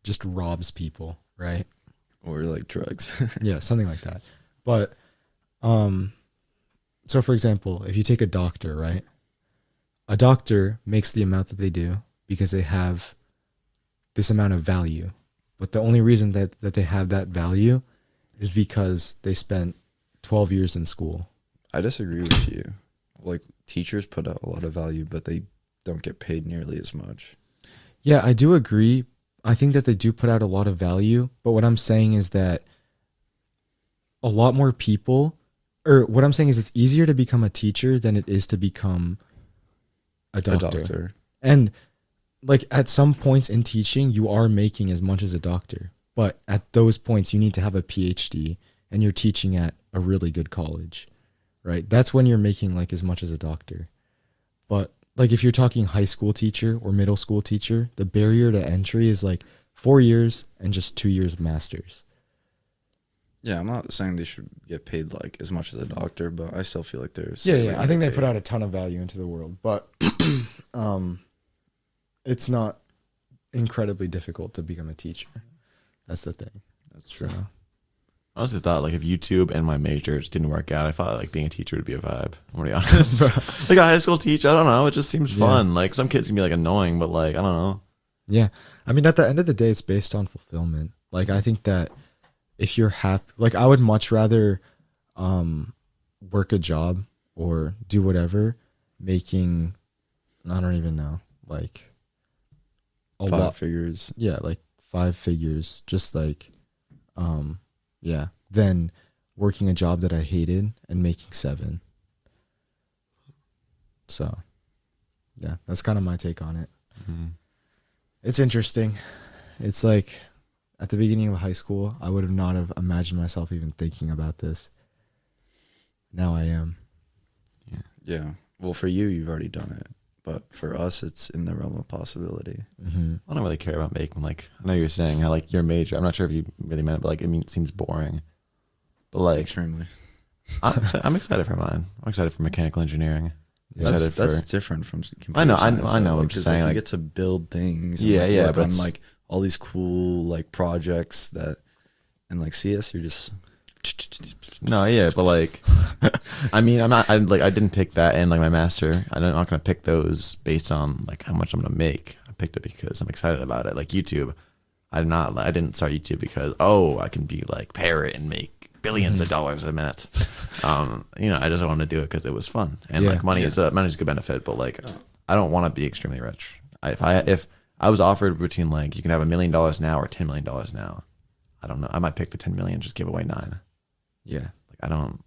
just robs people, right? Or like drugs. Yeah, something like that. But so for example, if you take a doctor, right? A doctor makes the amount that they do because they have this amount of value. But the only reason that they have that value is because they spent 12 years in school. I disagree with you. Like teachers put out a lot of value, but they don't get paid nearly as much. Yeah, I do agree. I think that they do put out a lot of value, but what I'm saying is that a lot more people, or what I'm saying is it's easier to become a teacher than it is to become a doctor. And like at some points in teaching, you are making as much as a doctor, but at those points you need to have a PhD and you're teaching at a really good college, right? That's when you're making like as much as a doctor. But like if you're talking high school teacher or middle school teacher, the barrier to entry is like 4 years and just 2 years of masters. Yeah, I'm not saying they should get paid like as much as a doctor, but I still feel like there's Yeah. I think they put out a ton of value into the world, but it's not incredibly difficult to become a teacher. That's the thing. That's true. So, I honestly thought like if YouTube and my major just didn't work out, I thought like being a teacher would be a vibe. I'm gonna be honest. Like a high school teacher, I don't know. It just seems fun. Like some kids can be like annoying, but like I don't know. yeah. I mean, at the end of the day, it's based on fulfillment. Like I think that if you're happy, like I would much rather work a job or do whatever making, I don't even know, like a 5 lot. figures. Yeah, like 5 figures, just like yeah, than working a job that I hated and making 7. So yeah, that's kind of my take on it. Mm-hmm. It's interesting. It's like at the beginning of high school, I would have not have imagined myself even thinking about this. Now I am. Yeah. Well, for you, you've already done it. But for us, it's in the realm of possibility. Mm-hmm. I don't really care about making, like, I know you're saying how, like, your major, I'm not sure if you really meant it, but, like, I mean, it seems boring. But, like, Extremely. I'm excited for mine. I'm excited for mechanical engineering. That's different from computer I know, science. I know. Like, I'm just 'cause, saying, like, like, you get to build things. Yeah, and, like, yeah, work but on it's- like all these cool like projects that, and like CS, you're just. No, yeah, but like, I mean, I didn't pick that and like my master. I'm not gonna pick those based on like how much I'm gonna make. I picked it because I'm excited about it. Like YouTube, I didn't start YouTube because I can be like Parrot and make billions of dollars a minute. I just wanted to do it because it was fun and Yeah. like money's a good benefit, but like I don't want to be extremely rich. If I was offered between like you can have $1 million now or $10 million now, I don't know. I might pick the 10 million, just give away 9. Yeah. Like I don't.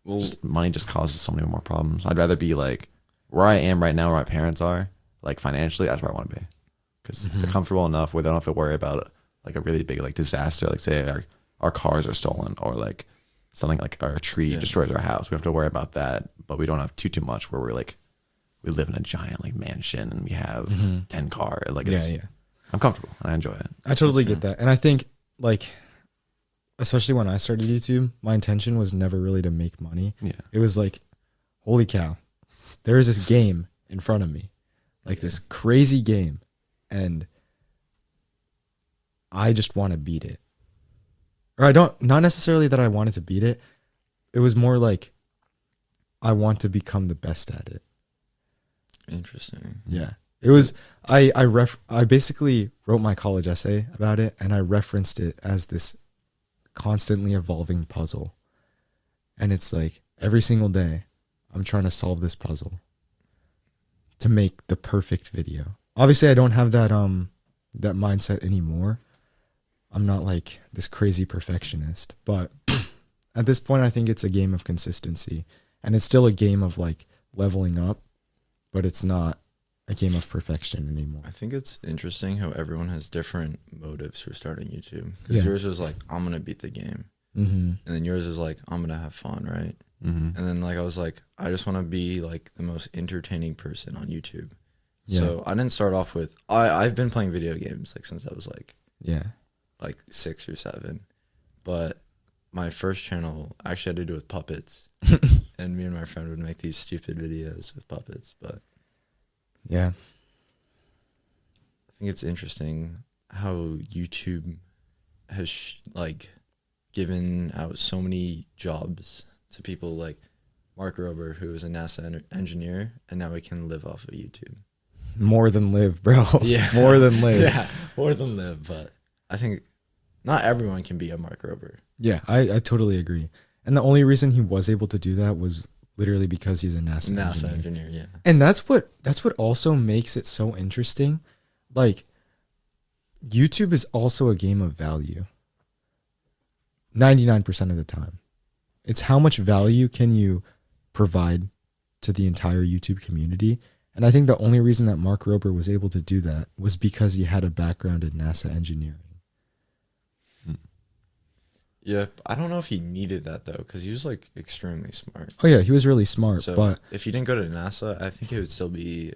Well, Money just causes so many more problems. I'd rather be like where I am right now, where my parents are, like financially. That's where I want to be, because they're comfortable enough where they don't have to worry about like a really big like disaster. Like say our cars are stolen, or like something like our tree destroys our house. We don't have to worry about that, but we don't have too much where we're like we live in a giant like mansion and we have 10 cars. Like it's, I'm comfortable. I enjoy it. I totally get that. And I think like, especially when I started YouTube, my intention was never really to make money. Yeah. It was like, holy cow, there is this game in front of me, like this crazy game, and I just want to beat it. Or not necessarily that I wanted to beat it. It was more like I want to become the best at it. interesting. Yeah. It was, I basically wrote my college essay about it, and I referenced it as this constantly evolving puzzle. And it's like every single day I'm trying to solve this puzzle to make the perfect video. Obviously I don't have that mindset anymore. I'm not like this crazy perfectionist, but at this point I think it's a game of consistency, and it's still a game of like leveling up, but it's not a game of perfection anymore. I think it's interesting how everyone has different motives for starting YouTube. Because Yeah. yours was like, I'm gonna beat the game, Mm-hmm. and then yours is like, I'm gonna have fun, right? Mm-hmm. And then like I was like, I just want to be like the most entertaining person on YouTube. Yeah. So I didn't start off with I've been playing video games like since I was like Yeah. 6 or 7, but my first channel actually had to do with puppets, and me and my friend would make these stupid videos with puppets. But Yeah. I think it's interesting how YouTube has like given out so many jobs to people like Mark Rober, who was a NASA engineer, and now he can live off of YouTube. More than live, bro. Yeah. More than live. Yeah, more than live. But I think not everyone can be a Mark Rober. Yeah, I totally agree. And the only reason he was able to do that was literally because he's a NASA engineer, yeah. And that's what also makes it so interesting. Like, YouTube is also a game of value. 99% of the time. It's how much value can you provide to the entire YouTube community. And I think the only reason that Mark Rober was able to do that was because he had a background in NASA engineering. Yeah, I don't know if he needed that though, because he was like extremely smart. Oh yeah, he was really smart, So but if he didn't go to NASA, I think he would still be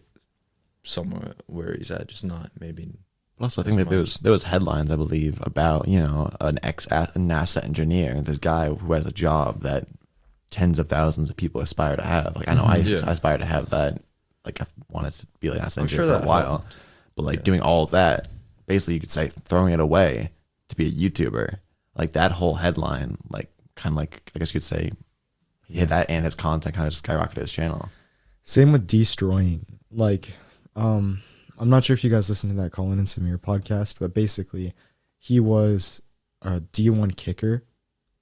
somewhere where he's at, just not maybe. Plus, I think that there was headlines, I believe, about an NASA engineer, this guy who has a job that tens of thousands of people aspire to have. Like I know I aspire to have that. Like I wanted to be like NASA engineer for a while, but like doing all of that, basically you could say throwing it away to be a YouTuber. Like that whole headline, like kind of like I guess you could say, that and his content kind of just skyrocketed his channel. same with destroying. Like, I'm not sure if you guys listen to that Colin and Samir podcast, but basically, he was a D1 kicker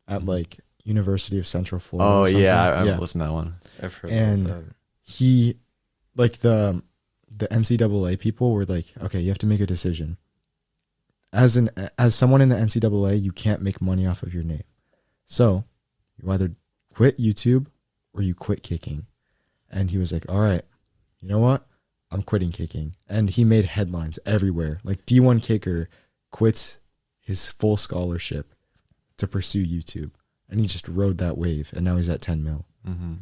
at like University of Central Florida. Oh or something. yeah, I listened to that one. I've heard And about that. he, like the NCAA people were like, okay, you have to make a decision. As someone in the NCAA, you can't make money off of your name. So you either quit YouTube or you quit kicking. And he was like, all right, you know what? I'm quitting kicking. And he made headlines everywhere. Like D1 kicker quits his full scholarship to pursue YouTube. And he just rode that wave. And now he's at 10 mil. Mm-hmm.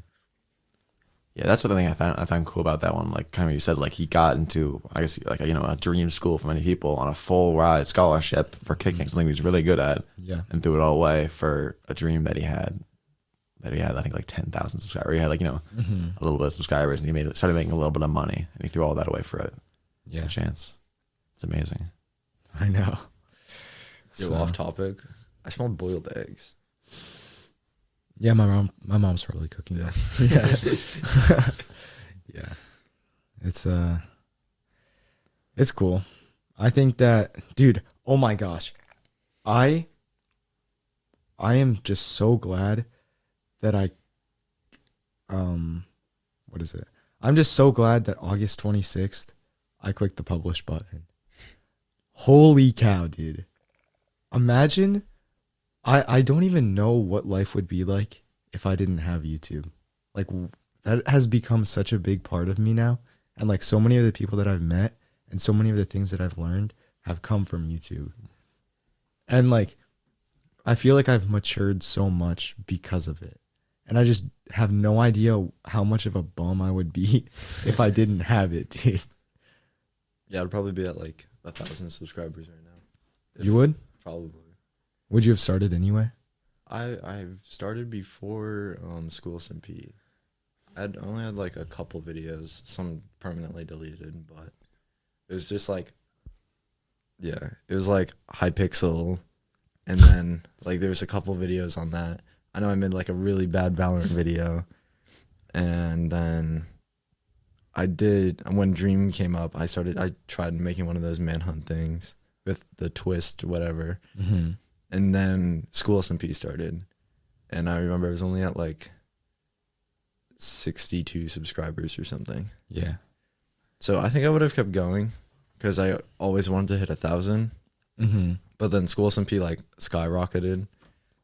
Yeah, that's what the thing I found cool about that one. Like kind of you said, like he got into, I guess, like a dream school for many people on a full ride scholarship for kicking, something he was really good at, Yeah. and threw it all away for a dream that he had. That he had, I think, like 10,000 subscribers. He had like a little bit of subscribers, and he started making a little bit of money, and he threw all that away for Yeah. a chance. It's amazing. I know. Yo, off topic. I smelled boiled eggs. Yeah, my mom's probably cooking. Yeah. Yeah. Yeah. It's cool. I think that, dude, oh my gosh. I am just so glad that what is it? I'm just so glad that August 26th I clicked the publish button. Holy cow, dude. Imagine I don't even know what life would be like if I didn't have YouTube. Like that has become such a big part of me now. And like so many of the people that I've met and so many of the things that I've learned have come from YouTube. And like, I feel like I've matured so much because of it. And I just have no idea how much of a bum I would be if I didn't have it, dude. Yeah, I'd probably be at like 1,000 subscribers right now. You would? Probably. Would you have started anyway? I've started before School SMP. I'd only had like a couple videos, some permanently deleted, but it was just like, yeah, it was like Hypixel, and then like there was a couple videos on that. I know I made like a really bad Valorant video, and then when Dream came up, I tried making one of those manhunt things with the twist, whatever. Mm-hmm. And then School SMP started, and I remember I was only at like 62 subscribers or something. Yeah. So I think I would have kept going because I always wanted to hit 1,000. Mm-hmm. But then School SMP like skyrocketed,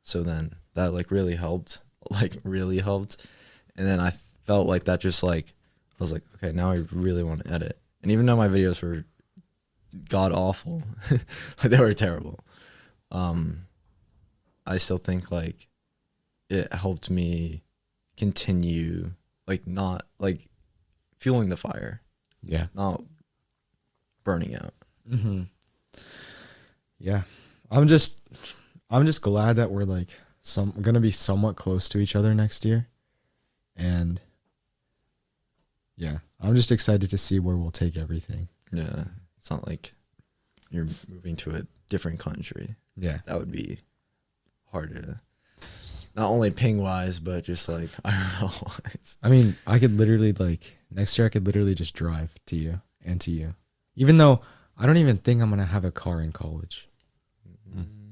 so then that like really helped. And then I felt like that just like I was like, okay, now I really want to edit. And even though my videos were god awful, like they were terrible. I still think like it helped me continue like not like fueling the fire, Yeah. not burning out. Mm-hmm. Yeah. I'm just glad that we're like gonna be somewhat close to each other next year. And yeah, I'm just excited to see where we'll take everything. Yeah, it's not like you're moving to a different country. Yeah. That would be hard to, not only ping wise, but just like IRL wise. I mean, I could literally like next year I could literally just drive to you and to you. Even though I don't even think I'm going to have a car in college.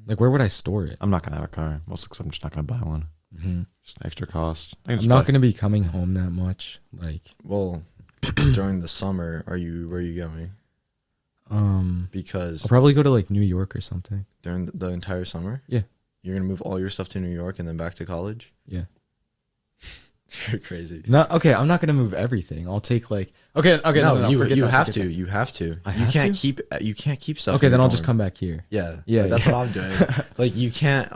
Like where would I store it? I'm not gonna have a car, mostly because I'm just not gonna buy one. Mm-hmm. Just an extra cost. I'm not going to be coming home that much. Like, Well, during the summer, where are you going? Because I'll probably go to like New York or something. during the entire summer, Yeah. you're gonna move all your stuff to New York and then back to college. Yeah. You're crazy. Not okay. I'm not gonna move everything. I'll take like okay. No, you forget that, have forget to. that. You have to. I You have can't to? keep stuff. Okay, in then your I'll just dorm. come back here. Yeah, Yeah, like, that's yeah. what I'm doing. Like you can't.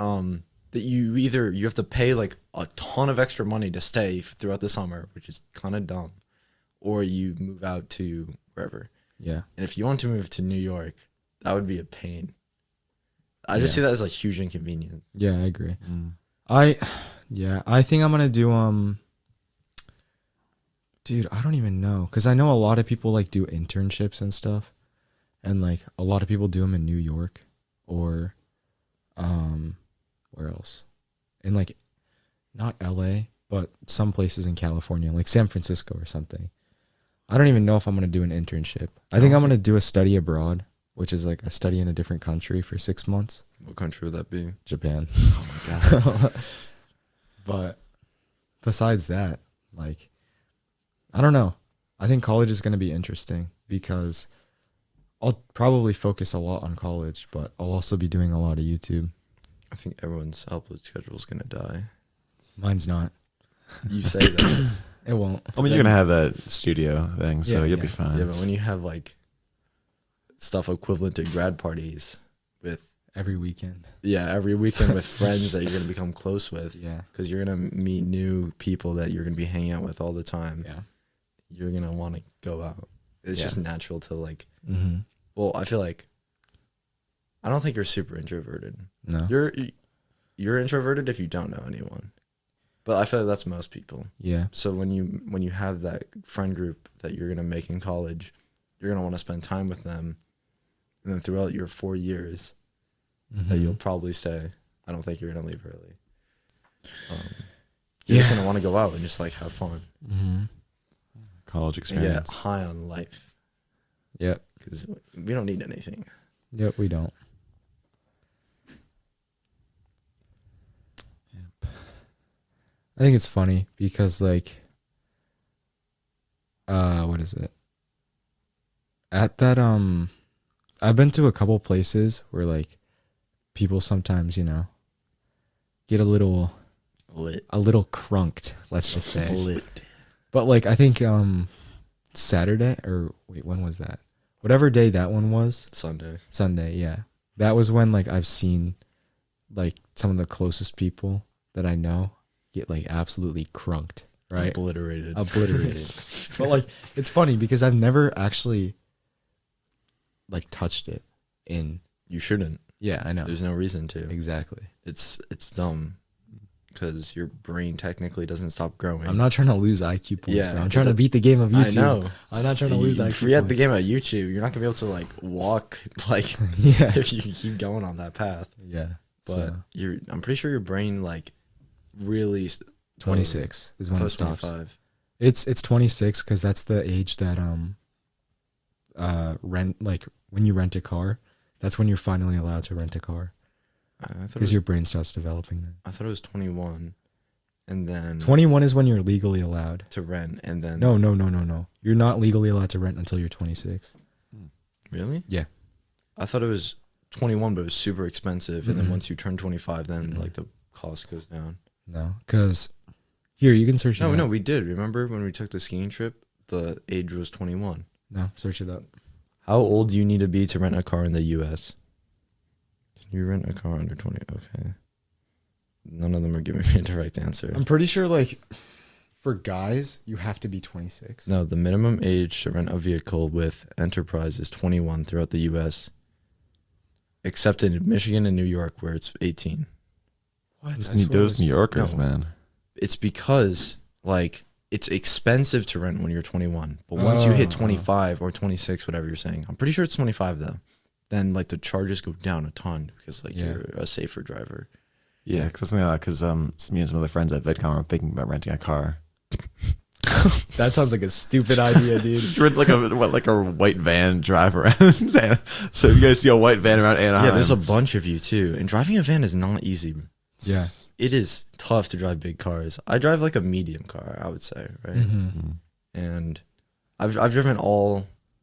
That you have to pay like a ton of extra money to stay throughout the summer, which is kind of dumb, or you move out to wherever. Yeah. And if you want to move to New York, that would be a pain. I just Yeah. see that as a huge inconvenience. Yeah, I agree. Mm. I think I'm gonna do dude, I don't even know because I know a lot of people like do internships and stuff, and like a lot of people do them in New York or where else? In like not LA, but some places in California, like San Francisco or something. I don't even know if I'm gonna do an internship. I think I'm gonna do a study abroad, which is like a study in a different country for 6 months. What country would that be? Japan. Oh my god. But besides that, like, I don't know. I think college is going to be interesting because I'll probably focus a lot on college, but I'll also be doing a lot of YouTube. I think everyone's upload schedule is gonna die. Mine's not. You say that. It won't. I mean, you're gonna have that studio thing, so Yeah, you'll yeah. be fine. Yeah, but when you have like stuff equivalent to grad parties with every weekend. Yeah, every weekend with friends that you're gonna become close with. Yeah. Because you're gonna meet new people that you're gonna be hanging out with all the time. Yeah. You're gonna want to go out. It's just natural to like. Mm-hmm. Well, I feel like I don't think you're super introverted. No. You're introverted if you don't know anyone, but I feel like that's most people. Yeah. So when you have that friend group that you're gonna make in college, you're gonna want to spend time with them, and then throughout your 4 years, that you'll probably stay. I don't think you're gonna leave early. You're just gonna want to go out and just like have fun. Mm-hmm. College And experience. get high on life. Yep. Because we don't need anything. Yep, we don't. Yep. I think it's funny because like what is it? At that I've been to a couple places where like people sometimes, you know, get a little crunked, let's just say. Lit. But like I think Saturday or wait, when was that? Whatever day that one was. Sunday, yeah. That was when like I've seen like some of the closest people that I know get like absolutely crunked, right? Obliterated. But like it's funny because I've never actually like touched it in. You shouldn't. Yeah, I know. There's no reason to. Exactly. It's dumb because your brain technically doesn't stop growing. I'm not trying to lose IQ points, Yeah, bro. I'm trying to beat the game of YouTube. I know. I'm not trying to lose IQ Forget the points. game at YouTube. You're not gonna be able to like walk like Yeah. if you keep going on that path. Yeah. But So, I'm pretty sure your brain like really 26 is when it stops. 25. It's 26 because that's the age that rent, like when you rent a car, that's when you're finally allowed to rent a car because your brain stops developing then. I thought it was 21, and then 21 is when you're legally allowed to rent, and then no you're not legally allowed to rent until you're 26. Really? Yeah. I thought it was 21, but it was super expensive, and then once you turn 25, then like the cost goes down. No, because here you can search it up. No, we did. Remember when we took the skiing trip? The age was 21. No, search it up. How old do you need to be to rent a car in the U.S.? Can you rent a car under 20? Okay. None of them are giving me a direct answer. I'm pretty sure like for guys you have to be 26. No, the minimum age to rent a vehicle with Enterprise is 21 throughout the U.S., except in Michigan and New York where it's 18. What? Those New Yorkers, No. man. It's because like it's expensive to rent when you're 21, but once you hit 25 or 26, whatever you're saying, I'm pretty sure it's 25 though, then like the charges go down a ton because like you're a safer driver. Yeah, because me and some other friends at VidCon were thinking about renting a car. That sounds like a stupid idea, dude. Rent like a white van, drive around. So if you guys see a white van around Anaheim, Yeah, there's a bunch of you too, and driving a van is not easy. Yeah. It is tough to drive big cars. I drive like a medium car, I would say, right? Mm-hmm. And I've driven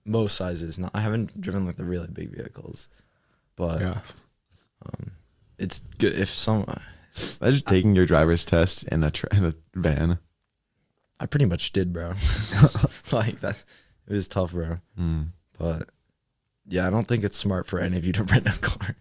most sizes. I haven't driven like the really big vehicles, but Yeah. it's good if Imagine taking your driver's test in a van. I pretty much did, bro. Like that, it was tough, bro. But yeah, I don't think it's smart for any of you to rent a car,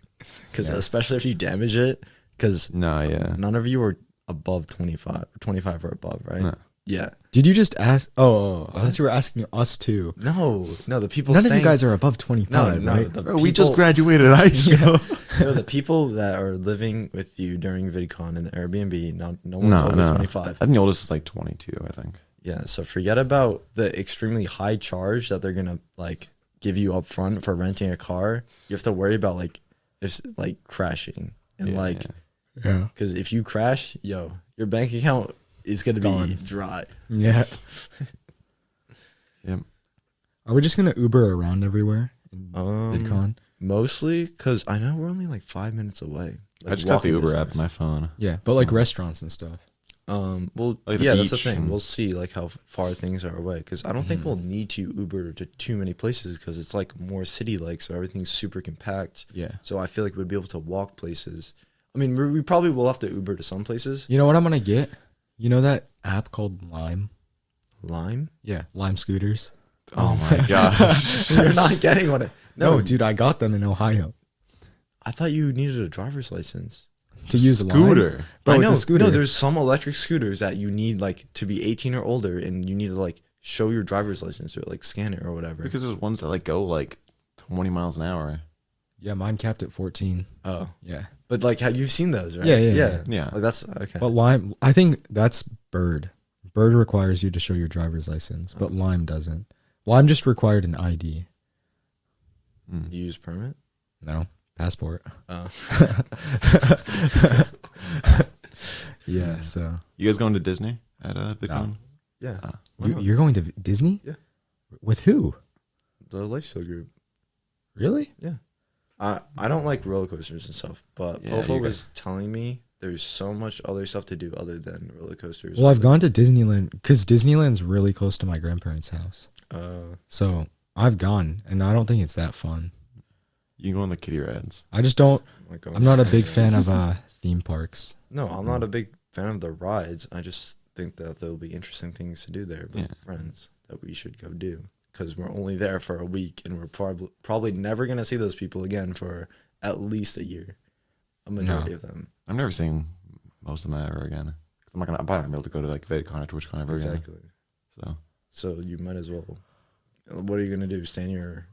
because especially if you damage it, because none of you are above 25 or 25 or above, right? No. Yeah. Did you just ask? Oh, I thought you were asking us too. No, the people. None of you guys are above 25, No, right? the We just people- graduated high school. No, the people that are living with you during VidCon in the Airbnb, no one's over 25. I think the oldest is like 22, I think. Yeah, so forget about the extremely high charge that they're gonna like give you up front for renting a car. You have to worry about like if like crashing and Yeah. because if you crash, your bank account is gonna be Gone. dry. Yeah. Yep. Are we just gonna Uber around everywhere in Um, VidCon? Mostly because I know we're only like 5 minutes away. I just got the walking Uber app distance. on my phone. Yeah, but like restaurants and stuff. Well, Like the yeah, that's the beach thing. and- We'll see like how far things are away because I don't think we'll need to Uber to too many places because it's like more city-like, so everything's super compact. Yeah. So I feel like we'd be able to walk places. I mean, we probably will have to Uber to some places. You know what I'm gonna get? You know that app called Lime? Lime? Yeah, Lime scooters. Oh my gosh. You're not getting one. No, dude, I got them in Ohio. I thought you needed a driver's license. To use scooter. Lime? Bro, I it's know. a scooter. No, there's some electric scooters that you need like to be 18 or older, and you need to like show your driver's license or like scan it or whatever. Because there's ones that like go like 20 miles an hour. Yeah, mine capped at 14. Oh, Yeah. but like, have you seen those? Right? Yeah. Yeah. Like that's okay. But Lime, I think that's Bird. Bird requires you to show your driver's license, but Lime doesn't. Lime just required an ID. You use permit? No, passport. Oh, Yeah, so. You guys going to Disney at VidCon? yeah. You're going to Disney? Yeah. With who? The lifestyle group. Really? Yeah. I don't like roller coasters and stuff, but Yeah, Popo you was telling me there's so much other stuff to do other than roller coasters. Well, I've gone to Disneyland because Disneyland's really close to my grandparents' house. So I've gone, and I don't think it's that fun. You can go on the kiddie rides. I just don't. Like, I'm not a big fan of theme parks. No, I'm not a big fan of the rides. I just think that there'll be interesting things to do there with Yeah. friends that we should go do. Because we're only there for a week, and we're probably never going to see those people again for at least a year. A majority of them. I've never seen most of them ever again. 'Cause I'm probably not gonna be able to go to like VidCon or TwitchCon ever again. Exactly. So you might as well. What are you going to do? Stay in your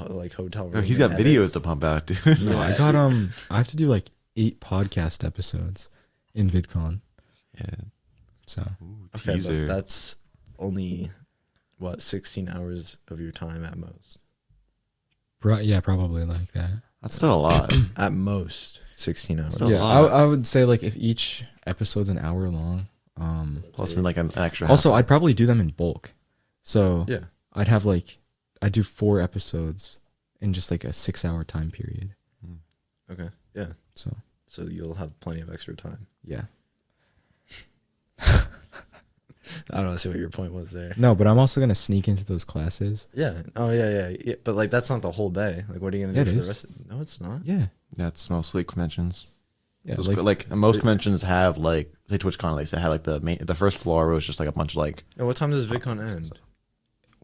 like hotel room? He's got and edit? videos to pump out, dude. No, I got I have to do like 8 podcast episodes in VidCon. Yeah. So Ooh, Okay, teaser. but that's only, 16 hours of your time at most? yeah, probably like that. That's still a lot. At most, 16 hours. Still- Yeah, lot. I would say like if each episode's an hour long. Plus then like an extra. Also, I'd probably do them in bulk. So Yeah. I'd do 4 episodes in just like a 6-hour time period. Okay. Yeah. So So you'll have plenty of extra time. yeah. I don't know. See what your point was there. No, but I'm also gonna sneak into those classes. Yeah. Oh yeah. But like that's not the whole day. Like what are you gonna Yeah, do it for is. the rest of No, it's not. Yeah. That's mostly conventions. Yeah. Those- Like, like most conventions have like say TwitchCon, like they had like the first floor was just like a bunch of like Yeah, what time does VidCon end?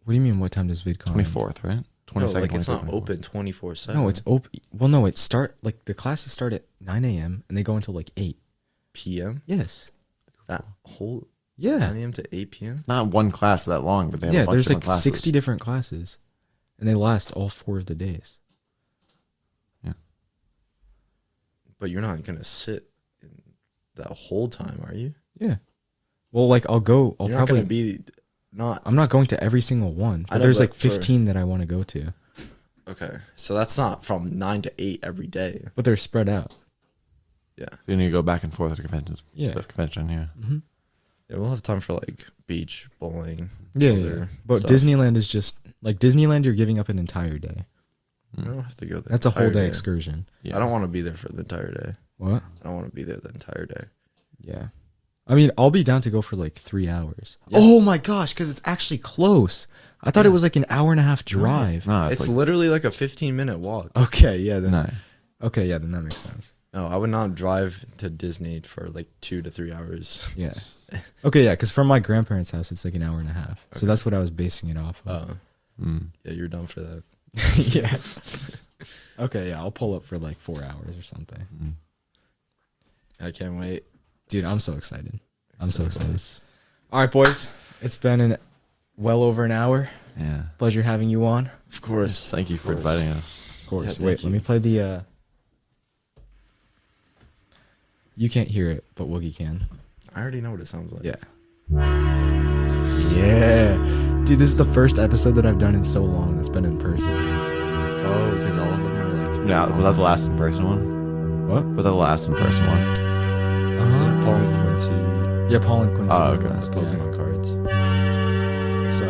what do you mean? What time does VidCon? 24th, right? 22nd. No, like it's not 23rd, open 24/7. No, it's open. Well, no, the classes start at 9 a.m. and they go until like 8. PM. Yes. That whole Yeah. 9 a.m. to 8 p.m. Not one class for that long, but they have a Yeah, bunch there's of like different classes. 60 different classes, and they last all 4 of the days. But you're not gonna sit in that whole time, are you? Yeah. Well, like I'll You're not probably gonna be not I'm not going to every single one. I But know, there's but like 15 that I want to go to, okay. So that's not from 9 to 8 every day. but they're spread out. Yeah. So you need to go back and forth to conventions. Yeah. To the convention, yeah. Yeah, we'll have time for like beach, bowling. Yeah, other But stuff. Disneyland is just like Disneyland. You're giving up an entire day. I don't have to go there. That's a whole day excursion. Yeah. I don't want to be there for the entire day. What? I don't want to be there the entire day. Yeah. I mean, I'll be down to go for like 3 hours. Yeah. Oh my gosh, because it's actually close. I thought it was like an hour and a half drive. No, It's it's, literally like a 15-minute walk. Okay, yeah, then no. okay, yeah, then that makes sense. No, I would not drive to Disney for like 2 to 3 hours. Yeah. Okay, yeah, because from my grandparents' house, it's like an hour and a half. So Okay. that's what I was basing it off of. Yeah, you're done for that. Yeah. Okay, yeah, I'll pull up for like 4 hours or something. I can't wait. Dude, I'm so excited. I'm so excited. close. All right, boys. It's been well over an hour. Yeah. Pleasure having you on. Of course. Thank you for inviting us. Of course. Yeah, Wait, thank let me play the you can't hear it, but Woogie can. I already know what it sounds like. Yeah. Yeah. Dude, this is the first episode that I've done in so long that's been in person. Oh, because all of them are like. Yeah, was that the last in person one? What? Was that the last in person one? Paul and Quincy. Yeah, Paul and Quincy. Oh, were okay. last, Pokemon cards. So,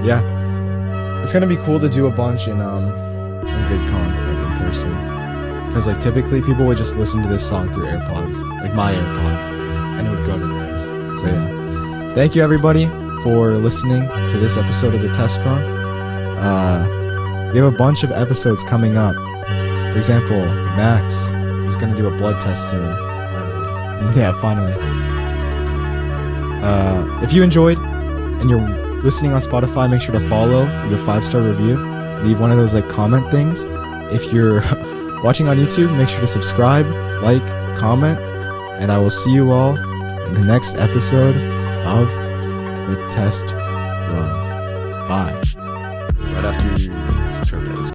yeah. It's going to be cool to do a bunch in VidCon, like in person. Because, like, typically people would just listen to this song through AirPods, like my AirPods, and it would go to theirs. So, yeah. Thank you, everybody, for listening to this episode of the Testrun. We have a bunch of episodes coming up. For example, Max is going to do a blood test soon. Yeah, finally. If you enjoyed and you're listening on Spotify, make sure to follow, leave a 5-star review, leave one of those like comment things. If you're watching on YouTube, make sure to subscribe, like, comment, and I will see you all in the next episode of the Test Run. Bye. Right after